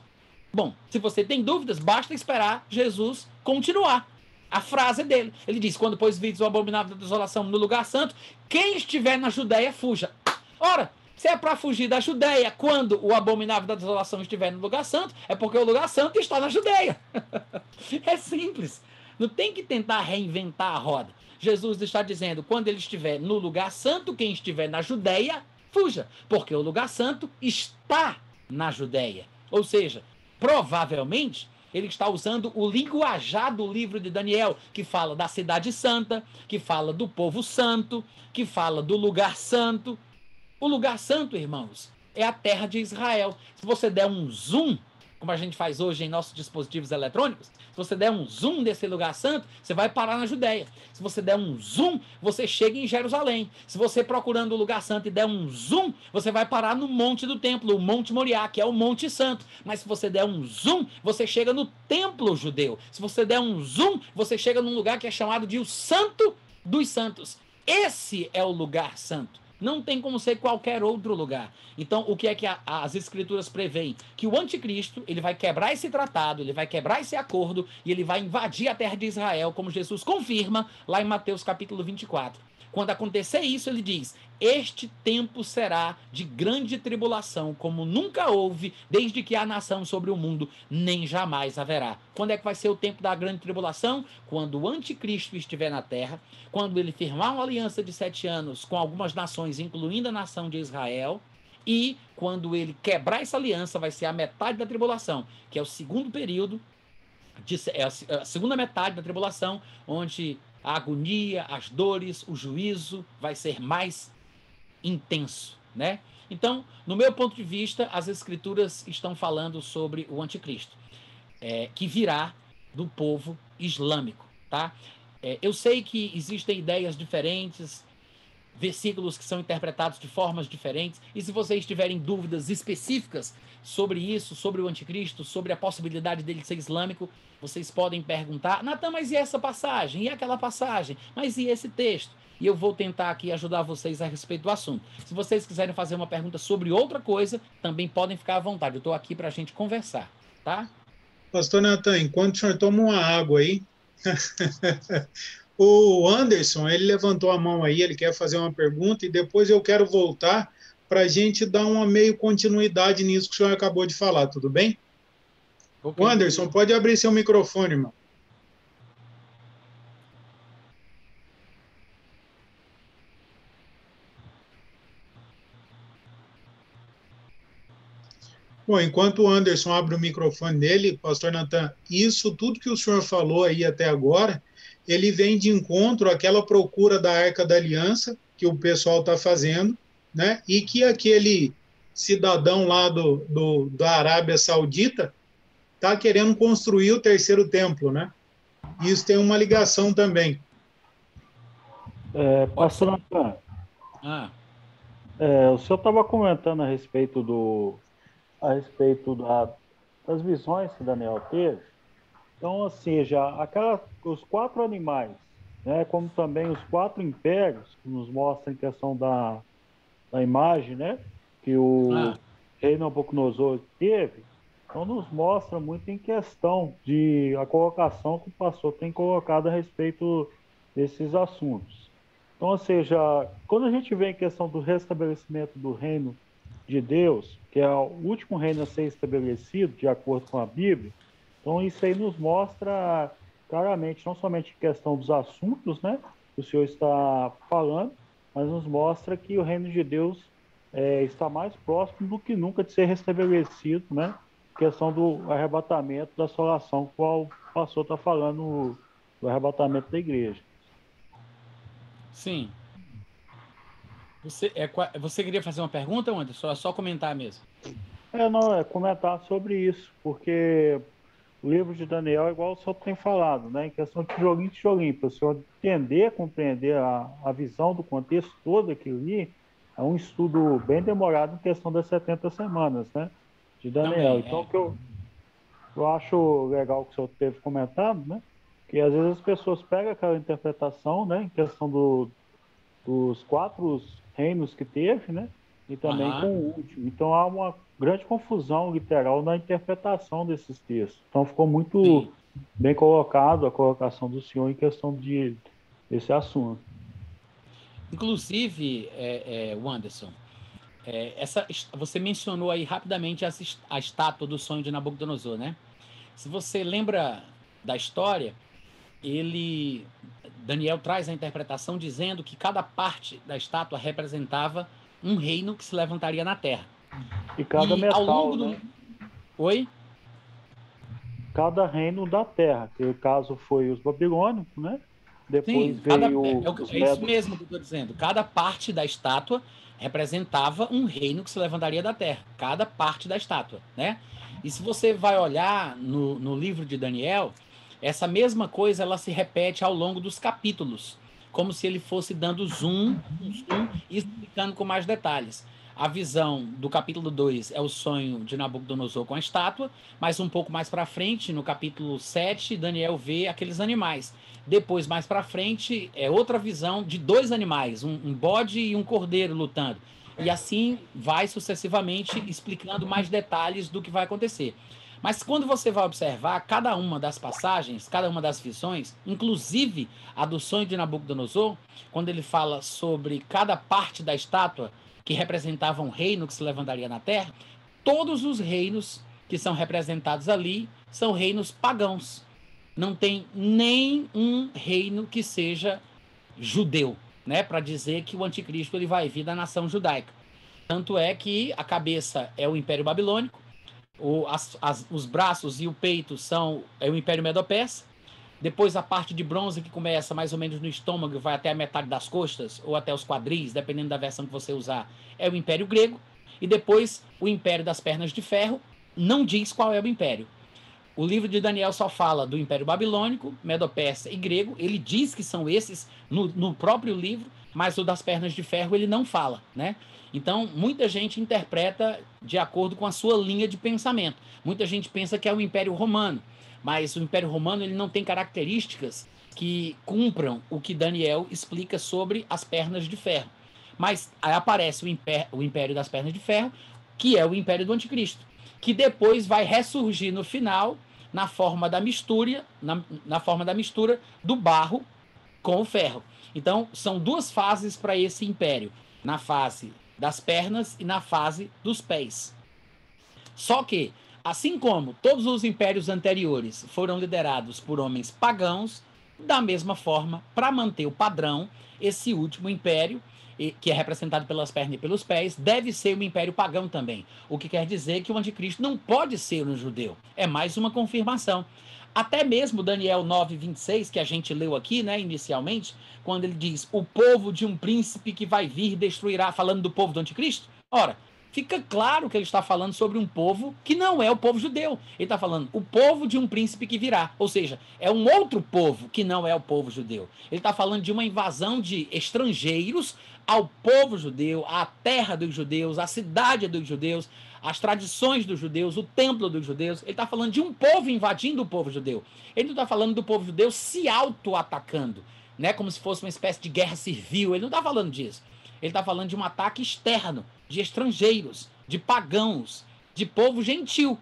S1: Bom, se você tem dúvidas, basta esperar Jesus continuar a frase dele. Ele diz: quando, pois, virdes o abominável da desolação no lugar santo, quem estiver na Judéia, fuja. Ora, Se é para fugir da Judéia, quando o abominável da desolação estiver no lugar santo, é porque o lugar santo está na Judéia. É simples. Não tem que tentar reinventar a roda. Jesus está dizendo, quando ele estiver no lugar santo, quem estiver na Judéia, fuja, porque o lugar santo está na Judéia. Ou seja, provavelmente ele está usando o linguajar do livro de Daniel, que fala da cidade santa, que fala do povo santo, que fala do lugar santo. O lugar santo, irmãos, é a terra de Israel. Se você der um zoom, como a gente faz hoje em nossos dispositivos eletrônicos, se você der um zoom desse lugar santo, você vai parar na Judéia. Se você der um zoom, você chega em Jerusalém. Se você procurando o lugar santo e der um zoom, você vai parar no monte do templo, o Monte Moriá, que é o Monte Santo. Mas se você der um zoom, você chega no templo judeu. Se você der um zoom, você chega num lugar que é chamado de o Santo dos Santos. Esse é o lugar santo. Não tem como ser qualquer outro lugar. Então, o que é que as escrituras preveem? Que o anticristo, ele vai quebrar esse tratado, ele vai quebrar esse acordo e ele vai invadir a terra de Israel, como Jesus confirma lá em Mateus capítulo 24. Quando acontecer isso, ele diz, este tempo será de grande tribulação, como nunca houve, desde que há nação sobre o mundo, nem jamais haverá. Quando é que vai ser o tempo da grande tribulação? Quando o anticristo estiver na terra, quando ele firmar uma aliança de 7 anos com algumas nações, incluindo a nação de Israel, e quando ele quebrar essa aliança, vai ser a metade da tribulação, que é o segundo período, é a segunda metade da tribulação, onde a agonia, as dores, o juízo vai ser mais intenso, né? Então, no meu ponto de vista, as escrituras estão falando sobre o anticristo, que virá do povo islâmico, tá? Eu sei que existem ideias diferentes, versículos que são interpretados de formas diferentes, e se vocês tiverem dúvidas específicas sobre isso, sobre o anticristo, sobre a possibilidade dele ser islâmico, vocês podem perguntar, Natan, mas e essa passagem? E aquela passagem? Mas e esse texto? E eu vou tentar aqui ajudar vocês a respeito do assunto. Se vocês quiserem fazer uma pergunta sobre outra coisa, também podem ficar à vontade. Eu estou aqui para a gente conversar, tá?
S3: Pastor Natan, enquanto o senhor toma uma água aí, o Anderson, ele levantou a mão aí, ele quer fazer uma pergunta e depois eu quero voltar para a gente dar uma meio continuidade nisso que o senhor acabou de falar, tudo bem? Okay. O Anderson, pode abrir seu microfone, irmão. Bom, enquanto o Anderson abre o microfone dele, pastor Natan, isso tudo que o senhor falou aí até agora, ele vem de encontro àquela procura da Arca da Aliança que o pessoal está fazendo, né? E que aquele cidadão lá da Arábia Saudita está querendo construir o terceiro templo, né? Isso tem uma ligação também.
S4: Pastor Natan, o senhor estava comentando a respeito das visões que Daniel teve. Então, assim, os 4 animais, né, como também os 4 impérios, que nos mostram em questão da imagem, né, que o rei Nabucodonosor teve, então nos mostra muito em questão de a colocação que o pastor tem colocado a respeito desses assuntos. Então, ou seja, quando a gente vê em questão do restabelecimento do reino de Deus, que é o último reino a ser estabelecido, de acordo com a Bíblia, então isso aí nos mostra claramente, não somente em questão dos assuntos, né, que o Senhor está falando, mas nos mostra que o reino de Deus está mais próximo do que nunca de ser restabelecido, né, questão do arrebatamento, da assolação, qual o pastor está falando do arrebatamento da igreja.
S1: Sim. Você queria fazer uma pergunta, Anderson? É só comentar mesmo.
S4: Não, comentar sobre isso, porque o livro de Daniel é igual o senhor tem falado, né? Em questão de tijolinho, para o senhor entender, compreender a visão do contexto todo aquilo ali, é um estudo bem demorado em questão das 70 semanas, né? De Daniel. Também, então, o que eu acho legal que o senhor teve comentado, né? Que às vezes as pessoas pegam aquela interpretação, né? Em questão dos 4 reinos que teve, né? E também com o último. Então há uma grande confusão literal na interpretação desses textos. Então ficou muito bem colocado a colocação do senhor em questão desse assunto.
S1: Inclusive, Anderson, Você mencionou aí rapidamente a estátua do sonho de Nabucodonosor, né? Se você lembra da história, Daniel traz a interpretação dizendo que cada parte da estátua representava um reino que se levantaria na terra.
S4: E cada metal,
S1: ao longo
S4: né?
S1: Oi?
S4: Cada reino da terra, que no caso foi os babilônicos, né? Depois
S1: Sim,
S4: veio os
S1: é isso mesmo que eu estou dizendo. Cada parte da estátua representava um reino que se levantaria da terra. Cada parte da estátua, né? E se você vai olhar no livro de Daniel, essa mesma coisa ela se repete ao longo dos capítulos, como se ele fosse dando um zoom e explicando com mais detalhes. A visão do capítulo 2 é o sonho de Nabucodonosor com a estátua, mas um pouco mais para frente, no capítulo 7, Daniel vê aqueles animais. Depois, mais para frente, é outra visão de dois animais, um bode e um cordeiro lutando. E assim vai sucessivamente explicando mais detalhes do que vai acontecer. Mas quando você vai observar cada uma das passagens, cada uma das visões, inclusive a do sonho de Nabucodonosor, quando ele fala sobre cada parte da estátua que representava um reino que se levantaria na terra, todos os reinos que são representados ali são reinos pagãos. Não tem nem um reino que seja judeu, né, para dizer que o anticristo ele vai vir da nação judaica. Tanto é que a cabeça é o Império Babilônico, os braços e o peito é o Império Medo-Persa. Depois a parte de bronze que começa mais ou menos no estômago e vai até a metade das costas, ou até os quadris, dependendo da versão que você usar, é o Império Grego. E depois o Império das Pernas de Ferro não diz qual é o império. O livro de Daniel só fala do Império Babilônico, Medo-Persa e Grego. Ele diz que são esses no próprio livro, mas o das Pernas de Ferro ele não fala, né? Então, muita gente interpreta de acordo com a sua linha de pensamento. Muita gente pensa que é o Império Romano, mas o Império Romano ele não tem características que cumpram o que Daniel explica sobre as Pernas de Ferro. Mas aí aparece o Império das Pernas de Ferro, que é o Império do Anticristo, que depois vai ressurgir no final na forma da mistura, na forma da mistura do barro com o ferro. Então, são duas fases para esse império, na fase das pernas e na fase dos pés. Só que, assim como todos os impérios anteriores foram liderados por homens pagãos, da mesma forma, para manter o padrão, esse último império, que é representado pelas pernas e pelos pés, deve ser um império pagão também. O que quer dizer que o anticristo não pode ser um judeu. É mais uma confirmação. Até mesmo Daniel 9:26, que a gente leu aqui, né, inicialmente, quando ele diz o povo de um príncipe que vai vir destruirá, falando do povo do anticristo. Ora, fica claro que ele está falando sobre um povo que não é o povo judeu. Ele está falando o povo de um príncipe que virá. Ou seja, é um outro povo que não é o povo judeu. Ele está falando de uma invasão de estrangeiros ao povo judeu, à terra dos judeus, à cidade dos judeus, às tradições dos judeus, o templo dos judeus. Ele está falando de um povo invadindo o povo judeu. Ele não está falando do povo judeu se auto-atacando, né? Como se fosse uma espécie de guerra civil. Ele não está falando disso. Ele está falando de um ataque externo, de estrangeiros, de pagãos, de povo gentil.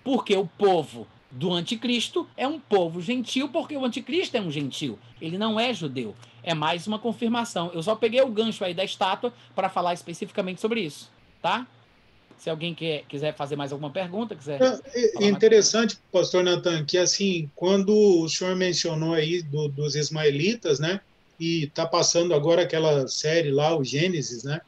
S1: Porque o povo do anticristo é um povo gentil, porque o anticristo é um gentil. Ele não é judeu. É mais uma confirmação. Eu só peguei o gancho aí da estátua para falar especificamente sobre isso, tá? Se alguém quiser fazer mais alguma pergunta,
S3: É interessante, pastor Natan, que assim, quando o senhor mencionou aí dos ismaelitas, né? E está passando agora aquela série lá, o Gênesis, né?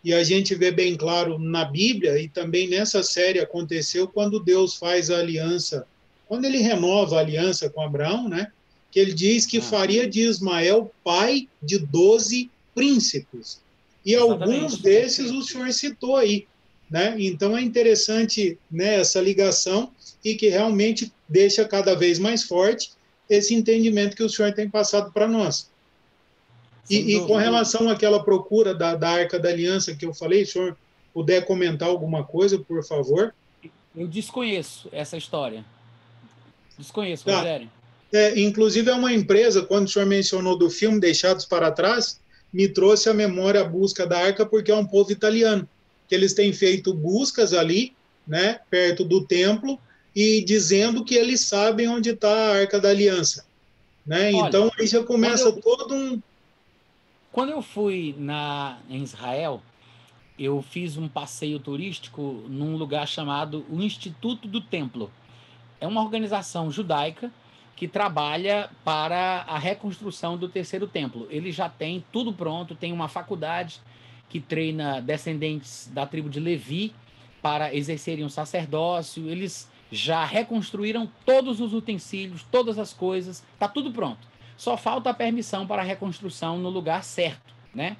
S3: E a gente vê bem claro na Bíblia, e também nessa série aconteceu quando Deus faz a aliança, quando ele renova a aliança com Abraão, né? Que ele diz que faria de Ismael pai de 12 príncipes. E
S1: Exatamente.
S3: Alguns desses o senhor citou aí, né? Então é interessante, né, essa ligação e que realmente deixa cada vez mais forte esse entendimento que o senhor tem passado para nós. E com relação àquela procura da Arca da Aliança que eu falei, se o senhor puder comentar alguma coisa, por favor.
S1: Eu desconheço essa história. Desconheço,
S3: Tá.
S1: Rogério.
S3: Inclusive, é uma empresa, quando o senhor mencionou do filme Deixados para Trás, me trouxe à memória a busca da Arca, porque é um povo italiano, que eles têm feito buscas ali, né, perto do templo, e dizendo que eles sabem onde está a Arca da Aliança. Né?
S1: Olha,
S3: então, aí já começa todo um...
S1: Quando eu fui em Israel, eu fiz um passeio turístico num lugar chamado o Instituto do Templo. É uma organização judaica que trabalha para a reconstrução do terceiro templo. Ele já tem tudo pronto, tem uma faculdade que treina descendentes da tribo de Levi para exercerem o sacerdócio. Eles já reconstruíram todos os utensílios, todas as coisas, está tudo pronto. Só falta a permissão para a reconstrução no lugar certo, né?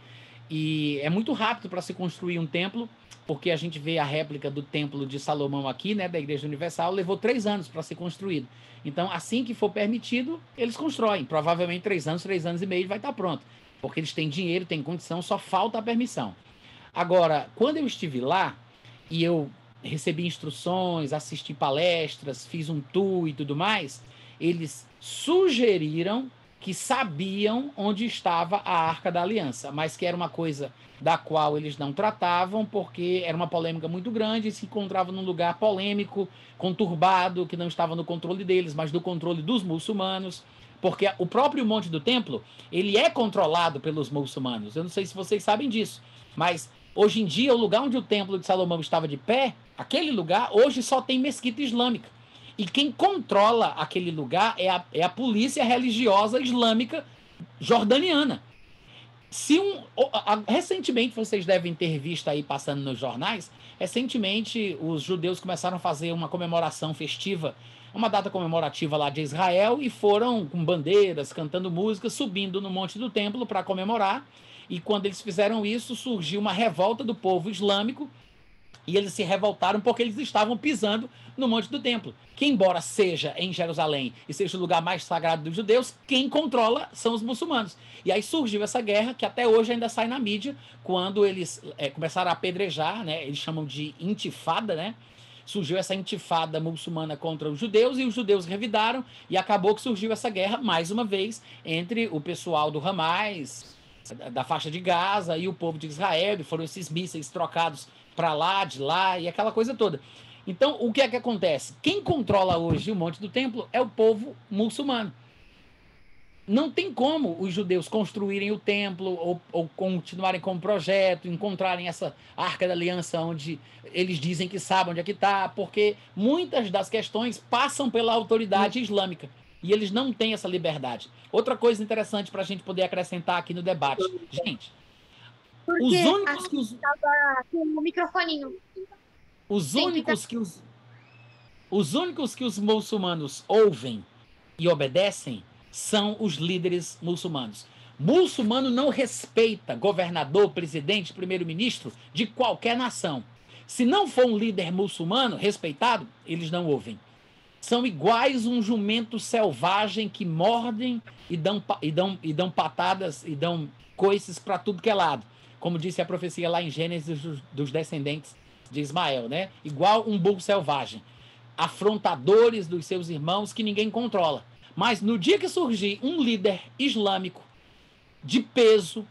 S1: E é muito rápido para se construir um templo, porque a gente vê a réplica do templo de Salomão aqui, né, da Igreja Universal, levou 3 anos para ser construído. Então, assim que for permitido, eles constroem. Provavelmente 3 anos e meio vai estar pronto, porque eles têm dinheiro, têm condição, só falta a permissão. Agora, quando eu estive lá e eu recebi instruções, assisti palestras, fiz um tour e tudo mais, eles sugeriram que sabiam onde estava a Arca da Aliança, mas que era uma coisa da qual eles não tratavam, porque era uma polêmica muito grande e se encontrava num lugar polêmico, conturbado, que não estava no controle deles, mas do controle dos muçulmanos, porque o próprio Monte do Templo, ele é controlado pelos muçulmanos. Eu não sei se vocês sabem disso, mas hoje em dia, o lugar onde o Templo de Salomão estava de pé, aquele lugar, hoje só tem mesquita islâmica. E quem controla aquele lugar é a polícia religiosa islâmica jordaniana. Recentemente, vocês devem ter visto aí passando nos jornais, recentemente os judeus começaram a fazer uma comemoração festiva, uma data comemorativa lá de Israel, e foram com bandeiras, cantando músicas, subindo no Monte do Templo para comemorar. E quando eles fizeram isso, surgiu uma revolta do povo islâmico, e eles se revoltaram porque eles estavam pisando no Monte do Templo, que embora seja em Jerusalém e seja o lugar mais sagrado dos judeus, quem controla são os muçulmanos. E aí surgiu essa guerra que até hoje ainda sai na mídia, quando eles começaram a apedrejar, né? Eles chamam de intifada, né? Surgiu essa intifada muçulmana contra os judeus e os judeus revidaram e acabou que surgiu essa guerra, mais uma vez, entre o pessoal do Hamas, da faixa de Gaza, e o povo de Israel, e foram esses mísseis trocados para lá, de lá, e aquela coisa toda. Então, o que é que acontece? Quem controla hoje o Monte do Templo é o povo muçulmano. Não tem como os judeus construírem o templo ou continuarem com o projeto, encontrarem essa Arca da Aliança onde eles dizem que sabem onde é que está, porque muitas das questões passam pela autoridade islâmica e eles não têm essa liberdade. Outra coisa interessante para a gente poder acrescentar aqui no debate. Gente, os únicos que
S5: com o microfoninho.
S1: Os únicos que os muçulmanos ouvem e obedecem são os líderes muçulmanos. Muçulmano não respeita governador, presidente, primeiro-ministro de qualquer nação. Se não for um líder muçulmano respeitado, eles não ouvem. São iguais um jumento selvagem que mordem e dão patadas e dão coices para tudo que é lado. Como disse a profecia lá em Gênesis dos descendentes de Ismael, né? Igual um burro selvagem. Afrontadores dos seus irmãos que ninguém controla. Mas no dia que surgir um líder islâmico de peso,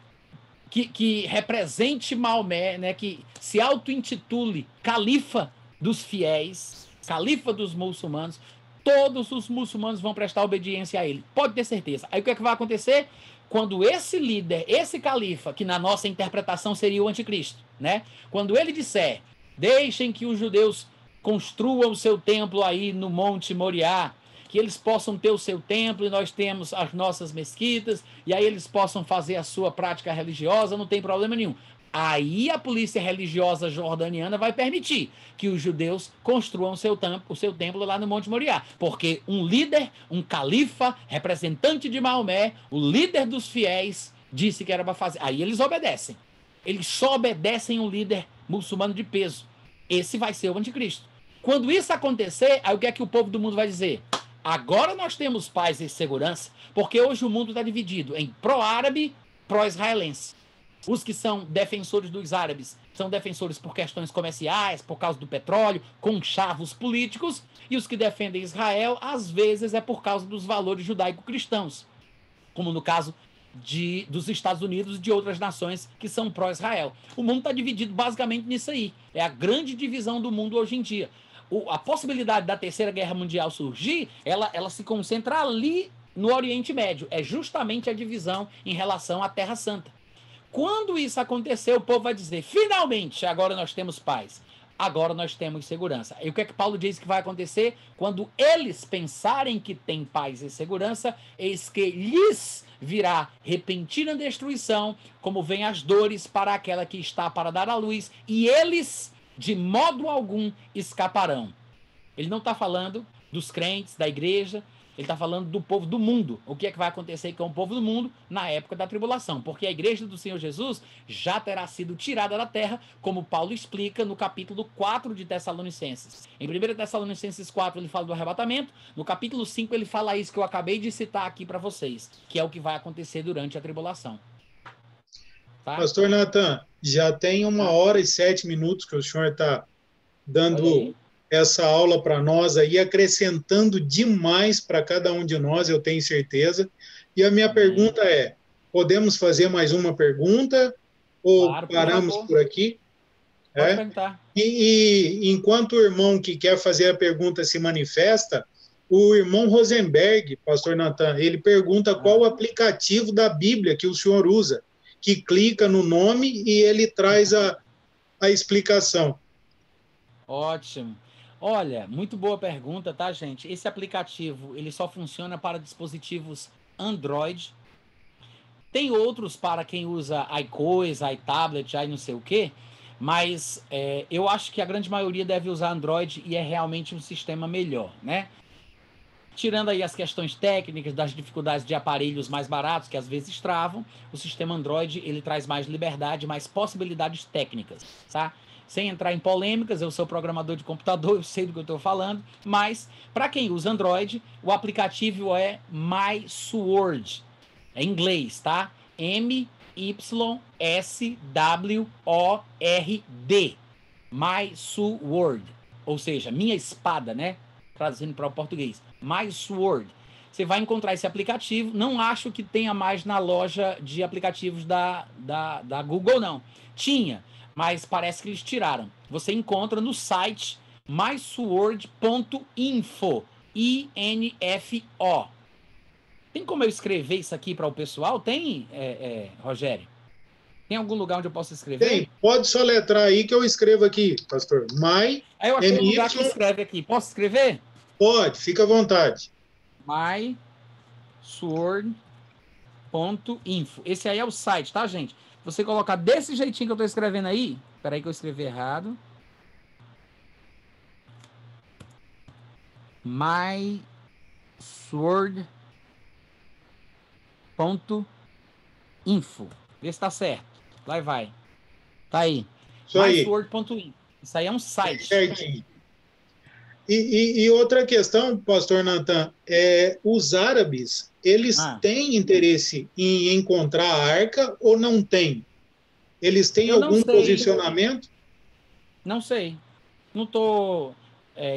S1: que represente Maomé, né? Que se auto-intitule califa dos fiéis, califa dos muçulmanos, todos os muçulmanos vão prestar obediência a ele. Pode ter certeza. Aí o que é que vai acontecer? Quando esse líder, esse califa, que na nossa interpretação seria o anticristo, né? Quando ele disser, deixem que os judeus construam o seu templo aí no Monte Moriá, que eles possam ter o seu templo e nós temos as nossas mesquitas, e aí eles possam fazer a sua prática religiosa, não tem problema nenhum. Aí a polícia religiosa jordaniana vai permitir que os judeus construam o seu templo lá no Monte Moriá. Porque um líder, um califa, representante de Maomé, o líder dos fiéis, disse que era para fazer. Aí eles obedecem. Eles só obedecem um líder muçulmano de peso. Esse vai ser o anticristo. Quando isso acontecer, aí o que é que o povo do mundo vai dizer? Agora nós temos paz e segurança, porque hoje o mundo está dividido em pró-árabe, pró-israelense. Os que são defensores dos árabes são defensores por questões comerciais, por causa do petróleo, conchavos políticos, e os que defendem Israel, às vezes, é por causa dos valores judaico-cristãos, como no caso dos Estados Unidos e de outras nações que são pró-Israel. O mundo está dividido basicamente nisso aí. É a grande divisão do mundo hoje em dia. A possibilidade da Terceira Guerra Mundial surgir, ela se concentra ali no Oriente Médio. É justamente a divisão em relação à Terra Santa. Quando isso acontecer, o povo vai dizer, finalmente, agora nós temos paz. Agora nós temos segurança. E o que é que Paulo diz que vai acontecer? Quando eles pensarem que têm paz e segurança, eis que lhes virá repentina destruição, como vem as dores para aquela que está para dar à luz, e eles, de modo algum, escaparão. Ele não está falando dos crentes, da igreja, ele está falando do povo do mundo. O que é que vai acontecer com o povo do mundo na época da tribulação? Porque a igreja do Senhor Jesus já terá sido tirada da terra, como Paulo explica no capítulo 4 de Tessalonicenses. Em 1 Tessalonicenses 4 ele fala do arrebatamento, no capítulo 5 ele fala isso que eu acabei de citar aqui para vocês, que é o que vai acontecer durante a tribulação. Tá?
S3: Pastor Natan, já tem 1h07 que o senhor está dando essa aula para nós aí, acrescentando demais para cada um de nós, eu tenho certeza. E a minha pergunta é, podemos fazer mais uma pergunta ou
S1: Claro,
S3: paramos por aqui?
S1: Pode perguntar.
S3: E enquanto o irmão que quer fazer a pergunta se manifesta, o irmão Rosenberg, pastor Natan, ele pergunta qual o aplicativo da Bíblia que o senhor usa, que clica no nome e ele traz a explicação.
S1: Ótimo. Olha, muito boa pergunta, tá, gente? Esse aplicativo, ele só funciona para dispositivos Android. Tem outros para quem usa iCoisa, iTablet, não sei o quê, mas eu acho que a grande maioria deve usar Android e é realmente um sistema melhor, né? Tirando aí as questões técnicas, das dificuldades de aparelhos mais baratos, que às vezes travam, o sistema Android, ele traz mais liberdade, mais possibilidades técnicas, tá? Sem entrar em polêmicas, eu sou programador de computador, eu sei do que eu estou falando, mas para quem usa Android, o aplicativo é MySword, é em inglês, tá? MySword, MySword, ou seja, minha espada, né? Traduzindo para o português, MySword. Você vai encontrar esse aplicativo, não acho que tenha mais na loja de aplicativos da Google, não. Tinha, mas parece que eles tiraram. Você encontra no site mysword.info, I-N-F-O. Tem como eu escrever isso aqui para o pessoal? Tem, Rogério? Tem algum lugar onde eu posso escrever?
S3: Tem, pode soletrar aí que eu escrevo aqui, pastor.
S1: Eu achei um lugar que escreve aqui. Posso escrever?
S3: Pode, fica à vontade.
S1: mysword.info. Esse aí é o site, tá, gente? Você colocar desse jeitinho que eu tô escrevendo aí. Peraí que eu escrevi errado. mysword.info. Vê se tá certo. Lá vai. Tá aí. mysword.info. Isso aí é um site.
S3: Certinho. E outra questão, pastor Natan, os árabes, eles têm interesse em encontrar a arca ou não têm? Eles têm algum posicionamento?
S1: Não sei. Não estou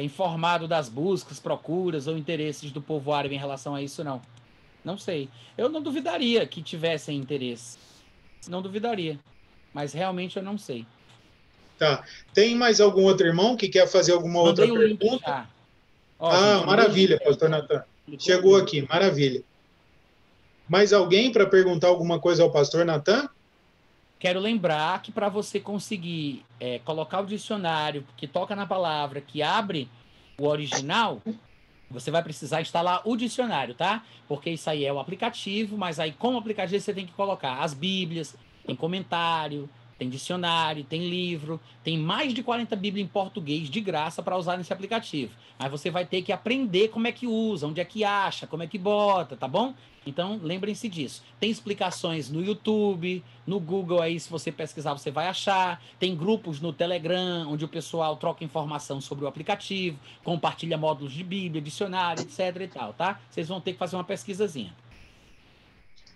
S1: informado das buscas, procuras ou interesses do povo árabe em relação a isso, não. Não sei. Eu não duvidaria que tivessem interesse. Não duvidaria. Mas realmente eu não sei.
S3: Tá. Tem mais algum outro irmão que quer fazer alguma outra pergunta? Gente, maravilha, pastor Natan. Chegou aqui, maravilha. Mais alguém para perguntar alguma coisa ao pastor Natan?
S1: Quero lembrar que para você conseguir colocar o dicionário que toca na palavra, que abre o original, você vai precisar instalar o dicionário, tá? Porque isso aí é o aplicativo, mas aí como aplicativo você tem que colocar as bíblias, tem comentário, tem dicionário, tem livro, tem mais de 40 bíblias em português de graça para usar nesse aplicativo. Mas você vai ter que aprender como é que usa, onde é que acha, como é que bota, tá bom? Então, lembrem-se disso. Tem explicações no YouTube, no Google aí, se você pesquisar, você vai achar. Tem grupos no Telegram, onde o pessoal troca informação sobre o aplicativo, compartilha módulos de Bíblia, dicionário, etc e tal, tá? Vocês vão ter que fazer uma pesquisazinha.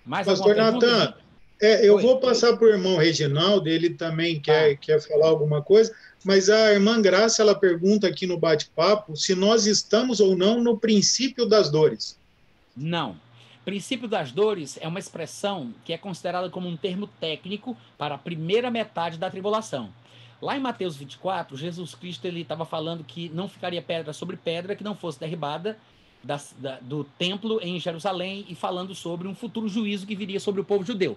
S1: Mais
S3: pastor Natan, eu vou passar para o irmão Reginaldo, ele também quer falar alguma coisa, mas a irmã Graça, ela pergunta aqui no bate-papo se nós estamos ou não no princípio das dores.
S1: Não. Princípio das dores é uma expressão que é considerada como um termo técnico para a primeira metade da tribulação. Lá em Mateus 24, Jesus Cristo estava falando que não ficaria pedra sobre pedra que não fosse derribada do templo em Jerusalém e falando sobre um futuro juízo que viria sobre o povo judeu.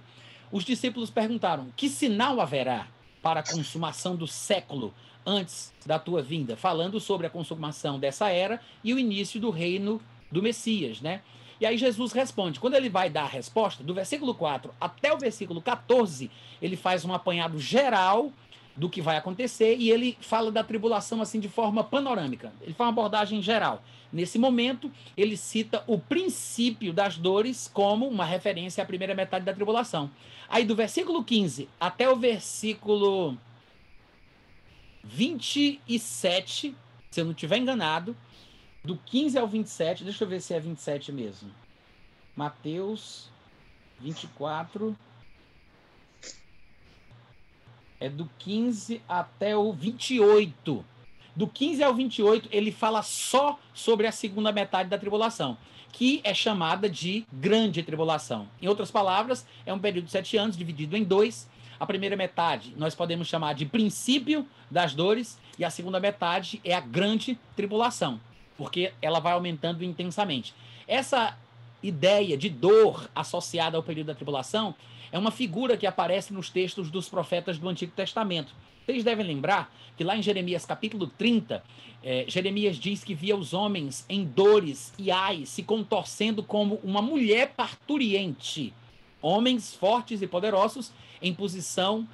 S1: os discípulos perguntaram: que sinal haverá para a consumação do século antes da tua vinda? Falando sobre a consumação dessa era e o início do reino do Messias, né? E aí Jesus responde. Quando ele vai dar a resposta, do versículo 4 até o versículo 14, ele faz um apanhado geral do que vai acontecer e ele fala da tribulação assim de forma panorâmica. Ele faz uma abordagem geral. Nesse momento, ele cita o princípio das dores como uma referência à primeira metade da tribulação. Aí do versículo 15 até o versículo 27, se eu não estiver enganado, do 15 ao 27, deixa eu ver se é 27 mesmo. Mateus 24... é do 15 até o 28. Do 15 ao 28, ele fala só sobre a segunda metade da tribulação, que é chamada de grande tribulação. Em outras palavras, é um período de 7 anos, dividido em 2. A primeira metade nós podemos chamar de princípio das dores, e a segunda metade é a grande tribulação, porque ela vai aumentando intensamente. Essa ideia de dor associada ao período da tribulação é uma figura que aparece nos textos dos profetas do Antigo Testamento. Vocês devem lembrar que lá em Jeremias capítulo 30, Jeremias diz que via os homens em dores e ais se contorcendo como uma mulher parturiente. Homens fortes e poderosos em posição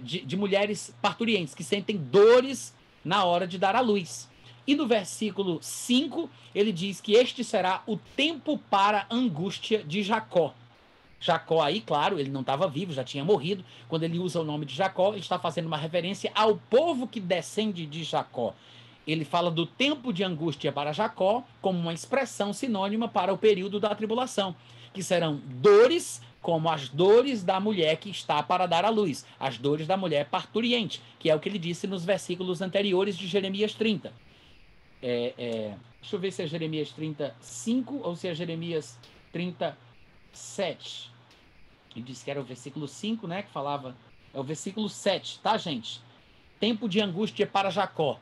S1: de mulheres parturientes, que sentem dores na hora de dar à luz. E no versículo 5, ele diz que este será o tempo para a angústia de Jacó. Jacó aí, claro, ele não estava vivo, já tinha morrido. Quando ele usa o nome de Jacó, ele está fazendo uma referência ao povo que descende de Jacó. Ele fala do tempo de angústia para Jacó como uma expressão sinônima para o período da tribulação, que serão dores como as dores da mulher que está para dar à luz, as dores da mulher parturiente, que é o que ele disse nos versículos anteriores de Jeremias 30. Deixa eu ver se é Jeremias 35 ou se é Jeremias 37. Ele disse que era o versículo 5, né? Que falava. É o versículo 7, tá, gente? Tempo de angústia para Jacó.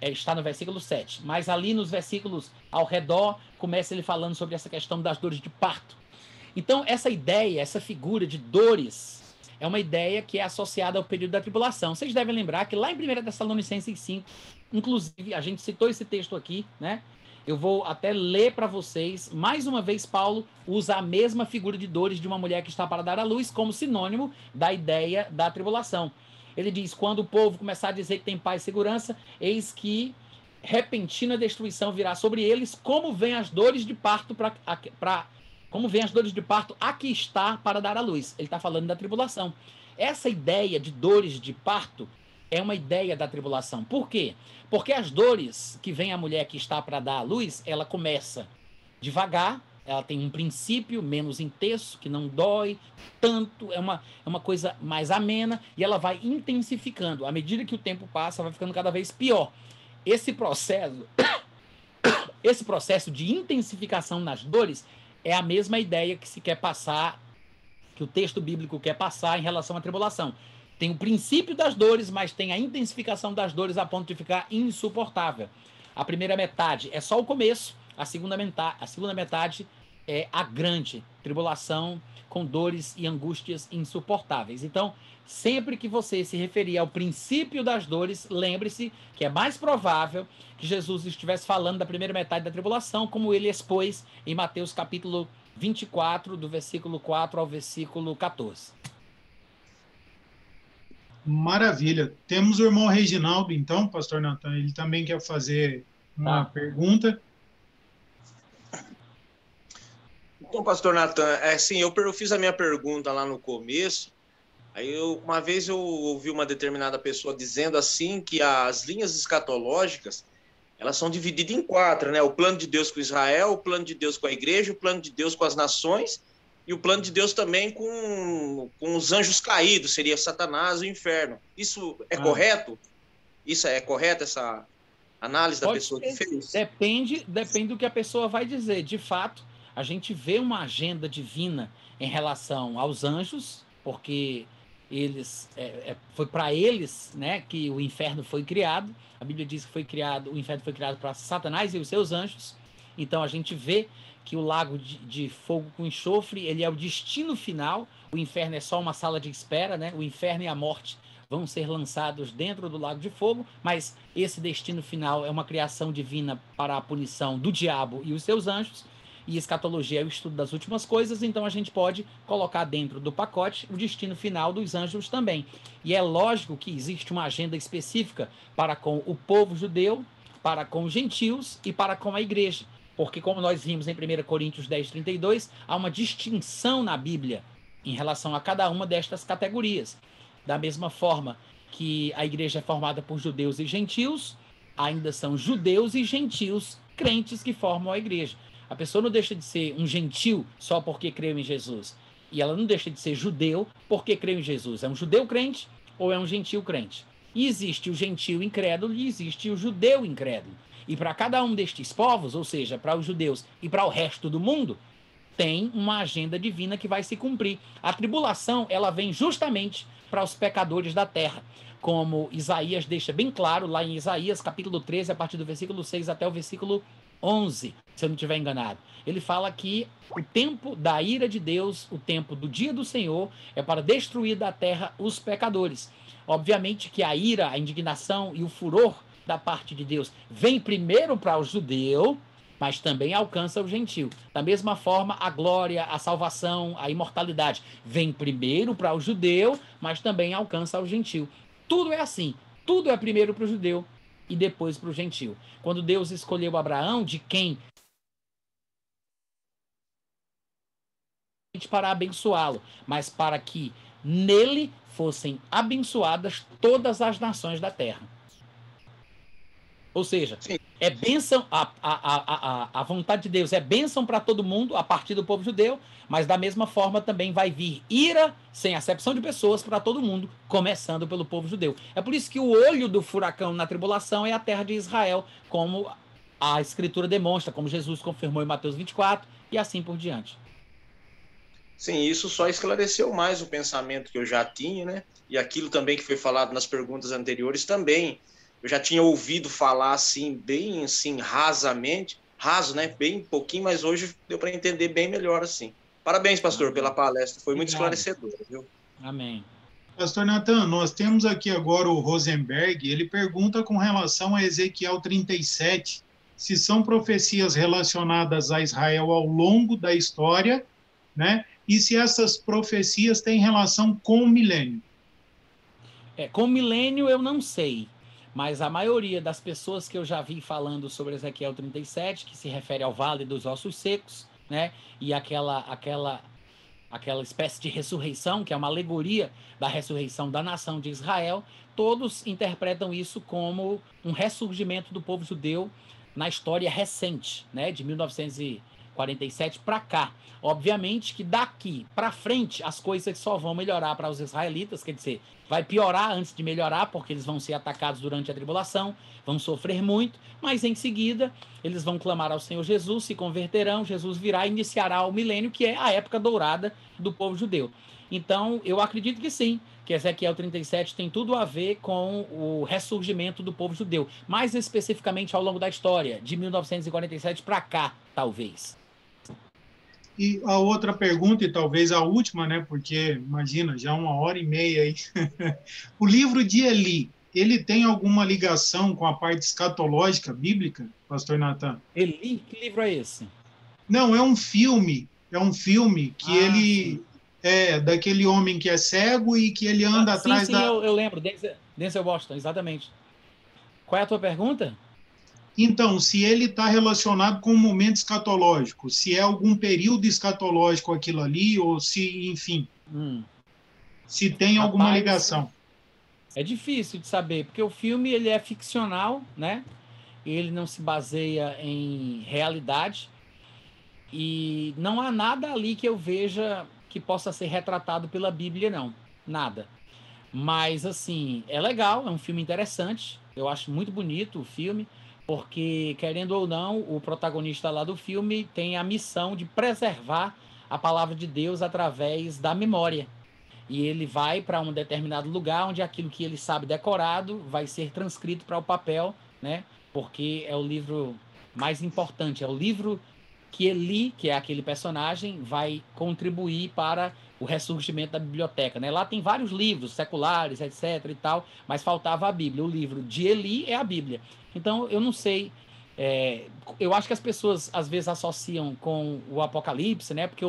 S1: Está no versículo 7. Mas ali nos versículos ao redor, começa ele falando sobre essa questão das dores de parto. Então, essa ideia, essa figura de dores, é uma ideia que é associada ao período da tribulação. Vocês devem lembrar que lá em 1 Tessalonicenses 5, inclusive, a gente citou esse texto aqui, né? Eu vou até ler para vocês. Mais uma vez, Paulo usa a mesma figura de dores de uma mulher que está para dar à luz como sinônimo da ideia da tribulação. Ele diz: quando o povo começar a dizer que tem paz e segurança, eis que repentina destruição virá sobre eles, como vem as dores de parto como vem as dores de parto a que está para dar à luz. Ele está falando da tribulação. Essa ideia de dores de parto é uma ideia da tribulação. Por quê? Porque as dores que vem a mulher que está para dar à luz, ela começa devagar, ela tem um princípio menos intenso, que não dói tanto, é uma coisa mais amena, e ela vai intensificando. À medida que o tempo passa, vai ficando cada vez pior. Esse processo de intensificação nas dores é a mesma ideia que se quer passar, que o texto bíblico quer passar em relação à tribulação. Tem o princípio das dores, mas tem a intensificação das dores a ponto de ficar insuportável. A primeira metade é só o começo, a segunda metade é a grande tribulação com dores e angústias insuportáveis. Então, sempre que você se referir ao princípio das dores, lembre-se que é mais provável que Jesus estivesse falando da primeira metade da tribulação, como ele expôs em Mateus capítulo 24, do versículo 4 ao versículo 14.
S3: Maravilha. Temos o irmão Reginaldo, então, pastor Natan, ele também quer fazer uma pergunta.
S6: Então, pastor Natan, eu fiz a minha pergunta lá no começo, uma vez eu ouvi uma determinada pessoa dizendo assim que as linhas escatológicas, elas são divididas em 4, né? O plano de Deus com Israel, o plano de Deus com a igreja, o plano de Deus com as nações e o plano de Deus também com os anjos caídos, seria Satanás e o inferno. Isso é correto? Isso é correto, essa análise da pessoa que fez?
S1: Depende do que a pessoa vai dizer. De fato, a gente vê uma agenda divina em relação aos anjos, porque foi para eles, né, que o inferno foi criado. A Bíblia diz que o inferno foi criado para Satanás e os seus anjos. Então a gente vê que o lago de fogo com enxofre, ele é o destino final. O inferno é só uma sala de espera, né? O inferno e a morte vão ser lançados dentro do lago de fogo, mas esse destino final é uma criação divina para a punição do diabo e os seus anjos. E escatologia é o estudo das últimas coisas, então a gente pode colocar dentro do pacote o destino final dos anjos também. E é lógico que existe uma agenda específica para com o povo judeu, para com os gentios e para com a igreja. Porque, como nós vimos em 1 Coríntios 10:32, há uma distinção na Bíblia em relação a cada uma destas categorias. Da mesma forma que a igreja é formada por judeus e gentios, ainda são judeus e gentios crentes que formam a igreja. A pessoa não deixa de ser um gentil só porque creu em Jesus. E ela não deixa de ser judeu porque creu em Jesus. É um judeu crente ou é um gentil crente. E existe o gentil incrédulo e existe o judeu incrédulo. E para cada um destes povos, ou seja, para os judeus e para o resto do mundo, tem uma agenda divina que vai se cumprir. A tribulação, ela vem justamente para os pecadores da terra, como Isaías deixa bem claro lá em Isaías, capítulo 13, a partir do versículo 6 até o versículo 11, se eu não estiver enganado. Ele fala que o tempo da ira de Deus, o tempo do dia do Senhor, é para destruir da terra os pecadores. Obviamente que a ira, a indignação e o furor da parte de Deus vem primeiro para o judeu, mas também alcança o gentil. Da mesma forma, a glória, a salvação, a imortalidade vem primeiro para o judeu, mas também alcança o gentil. Tudo é assim. Tudo é primeiro para o judeu e depois para o gentil. Quando Deus escolheu Abraão, de quem? Para abençoá-lo, mas para que nele fossem abençoadas todas as nações da terra. Ou seja, sim, é bênção, a vontade de Deus é bênção para todo mundo a partir do povo judeu, mas da mesma forma também vai vir ira, sem acepção de pessoas, para todo mundo, começando pelo povo judeu. É por isso que o olho do furacão na tribulação é a terra de Israel, como a Escritura demonstra, como Jesus confirmou em Mateus 24, e assim por diante.
S6: Sim, isso só esclareceu mais o pensamento que eu já tinha, né? E aquilo também que foi falado nas perguntas anteriores também. Eu já tinha ouvido falar assim, bem assim, rasamente, raso, né? Bem pouquinho, mas hoje deu para entender bem melhor assim. Parabéns, pastor, pela palestra. Foi muito esclarecedor, viu?
S1: Amém.
S3: Pastor Natan, nós temos aqui agora o Rosenberg. Ele pergunta com relação a Ezequiel 37, se são profecias relacionadas a Israel ao longo da história, né? E se essas profecias têm relação com o milênio.
S1: Com o milênio eu não sei, mas a maioria das pessoas que eu já vi falando sobre Ezequiel 37, que se refere ao Vale dos Ossos Secos, né? E aquela espécie de ressurreição, que é uma alegoria da ressurreição da nação de Israel, todos interpretam isso como um ressurgimento do povo judeu na história recente, né? De 1947 para cá. Obviamente que daqui para frente as coisas só vão melhorar para os israelitas, quer dizer, vai piorar antes de melhorar, porque eles vão ser atacados durante a tribulação, vão sofrer muito, mas em seguida eles vão clamar ao Senhor Jesus, se converterão, Jesus virá e iniciará o milênio, que é a época dourada do povo judeu. Então, eu acredito que sim, que Ezequiel 37 tem tudo a ver com o ressurgimento do povo judeu, mais especificamente ao longo da história, de 1947 para cá, talvez.
S3: E a outra pergunta, e talvez a última, né? Porque, imagina, já 1h30 aí. O livro de Eli, ele tem alguma ligação com a parte escatológica bíblica, pastor Natan?
S1: Eli? Que livro é esse?
S3: Não, é um filme. É um filme que ele...
S1: Sim.
S3: É daquele homem que é cego e que ele anda atrás
S1: da... Sim, eu lembro. Denzel Washington, exatamente. Qual é a tua pergunta?
S3: Então, se ele está relacionado com o momento escatológico, se é algum período escatológico aquilo ali, ou se, enfim, se tem alguma ligação.
S1: É difícil de saber, porque o filme ele é ficcional, né? Ele não se baseia em realidade e não há nada ali que eu veja que possa ser retratado pela Bíblia, não. Nada. Mas, assim, é legal, é um filme interessante, eu acho muito bonito o filme, porque, querendo ou não, o protagonista lá do filme tem a missão de preservar a palavra de Deus através da memória. E ele vai para um determinado lugar onde aquilo que ele sabe decorado vai ser transcrito para o papel, né? Porque é o livro mais importante, é o livro que Eli, que é aquele personagem, vai contribuir para o ressurgimento da biblioteca, né? Lá tem vários livros seculares, etc. e tal, mas faltava a Bíblia. O livro de Eli é a Bíblia. Então, eu não sei. Eu acho que as pessoas às vezes associam com o Apocalipse, né? Porque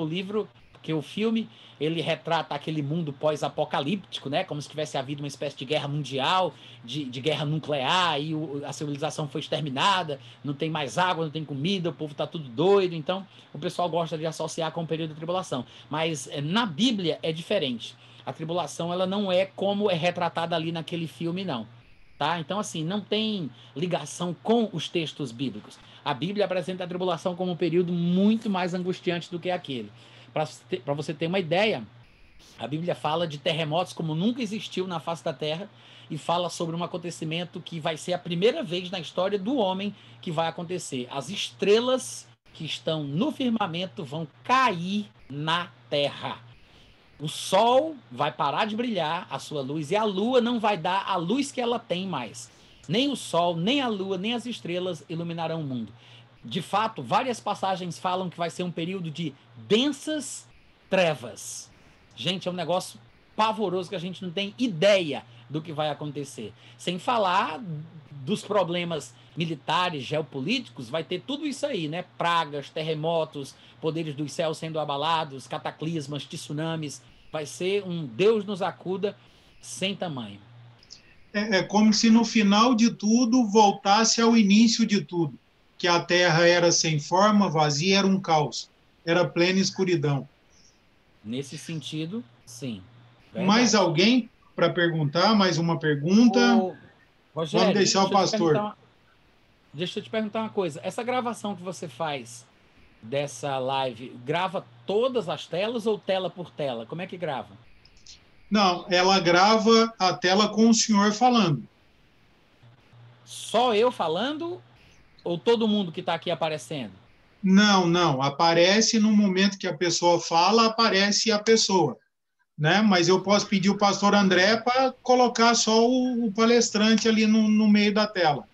S1: o filme ele retrata aquele mundo pós-apocalíptico, né? Como se tivesse havido uma espécie de guerra mundial, de guerra nuclear, e a civilização foi exterminada, não tem mais água, não tem comida, o povo está tudo doido. Então, o pessoal gosta de associar com o período da tribulação. Mas na Bíblia é diferente. A tribulação ela não é como é retratada ali naquele filme, não. Tá? Então, assim, não tem ligação com os textos bíblicos. A Bíblia apresenta a tribulação como um período muito mais angustiante do que aquele. Para você ter uma ideia, a Bíblia fala de terremotos como nunca existiu na face da Terra e fala sobre um acontecimento que vai ser a primeira vez na história do homem que vai acontecer. As estrelas que estão no firmamento vão cair na Terra. O sol vai parar de brilhar a sua luz e a lua não vai dar a luz que ela tem mais. Nem o sol, nem a lua, nem as estrelas iluminarão o mundo. De fato, várias passagens falam que vai ser um período de densas trevas. Gente, é um negócio pavoroso que a gente não tem ideia do que vai acontecer. Sem falar dos problemas militares, geopolíticos, vai ter tudo isso aí, né? Pragas, terremotos, poderes dos céus sendo abalados, cataclismas, tsunamis. Vai ser um Deus nos acuda sem tamanho.
S3: É como se no final de tudo voltasse ao início de tudo. Que a terra era sem forma, vazia, era um caos. Era plena escuridão.
S1: Nesse sentido, sim. Verdade.
S3: Mais alguém para perguntar? Mais uma pergunta?
S1: Rogério,
S3: vamos deixar o pastor.
S1: Deixa eu te perguntar uma coisa. Essa gravação que você faz dessa live, grava todas as telas ou tela por tela? Como é que grava?
S3: Não, ela grava a tela com o senhor falando.
S1: Só eu falando ou todo mundo que está aqui aparecendo?
S3: Não. Aparece no momento que a pessoa fala, aparece a pessoa. Né? Mas eu posso pedir o pastor André para colocar só o palestrante ali no meio da tela.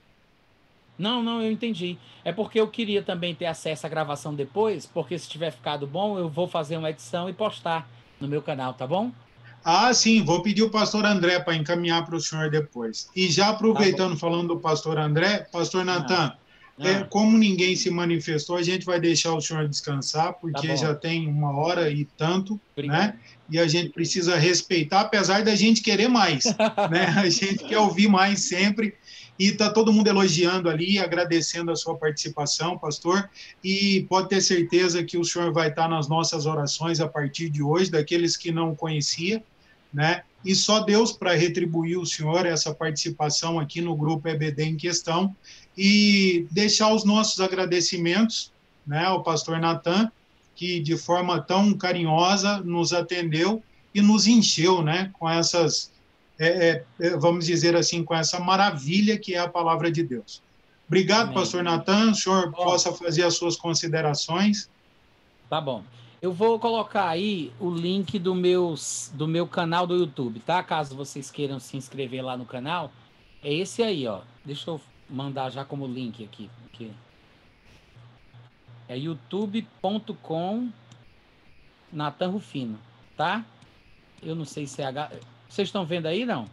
S1: Não, eu entendi. É porque eu queria também ter acesso à gravação depois, porque se tiver ficado bom, eu vou fazer uma edição e postar no meu canal, tá bom?
S3: Ah, sim, vou pedir o pastor André para encaminhar para o senhor depois. E já aproveitando, falando do pastor André, pastor Natan, como ninguém se manifestou, a gente vai deixar o senhor descansar, porque já tem 1h e tanto, né? E a gente precisa respeitar, apesar da gente querer mais, né? A gente quer ouvir mais sempre. E está todo mundo elogiando ali, agradecendo a sua participação, pastor. E pode ter certeza que o senhor vai estar nas nossas orações a partir de hoje, daqueles que não conhecia, né? E só Deus para retribuir o senhor essa participação aqui no Grupo EBD em questão e deixar os nossos agradecimentos, né, ao pastor Natan, que de forma tão carinhosa nos atendeu e nos encheu, né, com essas... vamos dizer assim, com essa maravilha que é a palavra de Deus. Obrigado, Amém. Pastor Natan, o senhor possa fazer as suas considerações.
S1: Tá bom. Eu vou colocar aí o link do meu canal do YouTube, tá? Caso vocês queiram se inscrever lá no canal, é esse aí, ó. Deixa eu mandar já como link aqui. É youtube.com Natan Rufino, tá? Eu não sei se é Vocês estão vendo aí, não?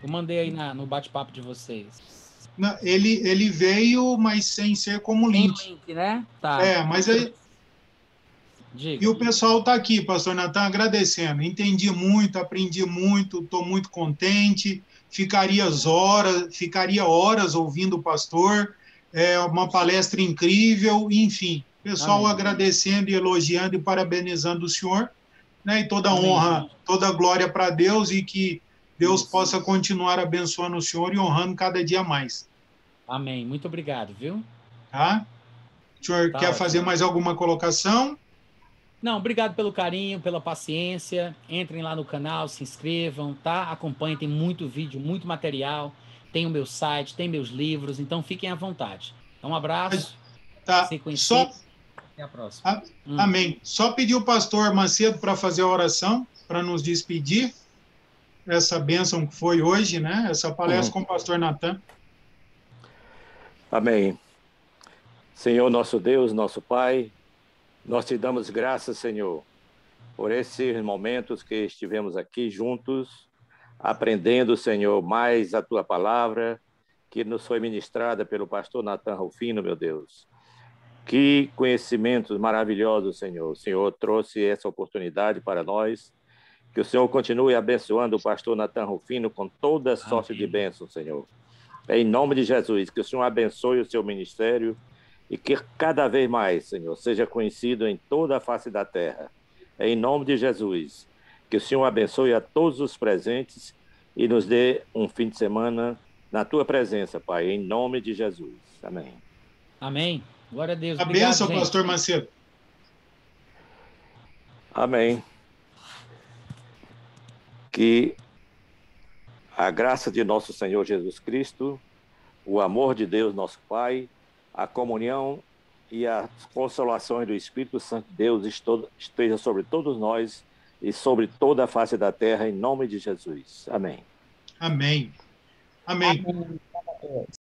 S1: Eu mandei aí no bate-papo de vocês.
S3: Não, ele veio, mas sem ser como link.
S1: Sem link, né? Tá.
S3: Mas aí...
S1: Diga.
S3: E o pessoal está aqui, pastor Natan, agradecendo. Entendi muito, aprendi muito, estou muito contente. Ficaria horas ouvindo o pastor. É uma palestra incrível, enfim. Pessoal Amém. Agradecendo e elogiando e parabenizando o senhor. Né, e toda
S1: Amém,
S3: honra,
S1: gente.
S3: toda glória para Deus e que Deus possa continuar abençoando o senhor e honrando cada dia mais.
S1: Amém. Muito obrigado, viu?
S3: Tá? O senhor quer fazer mais alguma colocação?
S1: Não, obrigado pelo carinho, pela paciência. Entrem lá no canal, se inscrevam, tá? Acompanhem, tem muito vídeo, muito material. Tem o meu site, tem meus livros, então fiquem à vontade. Então, um abraço.
S3: Tá.
S1: Até a próxima.
S3: Amém. Só pedir o pastor Macedo para fazer a oração, para nos despedir. Essa bênção que foi hoje, né? Essa palestra com o pastor Natan.
S2: Amém. Senhor nosso Deus, nosso Pai, nós te damos graças, Senhor, por esses momentos que estivemos aqui juntos, aprendendo, Senhor, mais a tua palavra, que nos foi ministrada pelo pastor Natan Rufino, meu Deus. Que conhecimentos maravilhosos, Senhor. O Senhor trouxe essa oportunidade para nós. Que o Senhor continue abençoando o pastor Natan Rufino com toda sorte de bênção, Senhor. Em nome de Jesus, que o Senhor abençoe o seu ministério e que cada vez mais, Senhor, seja conhecido em toda a face da terra. Em nome de Jesus, que o Senhor abençoe a todos os presentes e nos dê um fim de semana na tua presença, Pai, em nome de Jesus. Amém.
S1: Amém. Glória a Deus.
S3: A
S1: Obrigado,
S3: bênção,
S1: gente.
S3: pastor Macedo.
S2: Amém. Que a graça de nosso Senhor Jesus Cristo, o amor de Deus, nosso Pai, a comunhão e as consolações do Espírito Santo de Deus esteja sobre todos nós e sobre toda a face da terra, em nome de Jesus. Amém.
S3: Amém. Amém.
S7: Amém.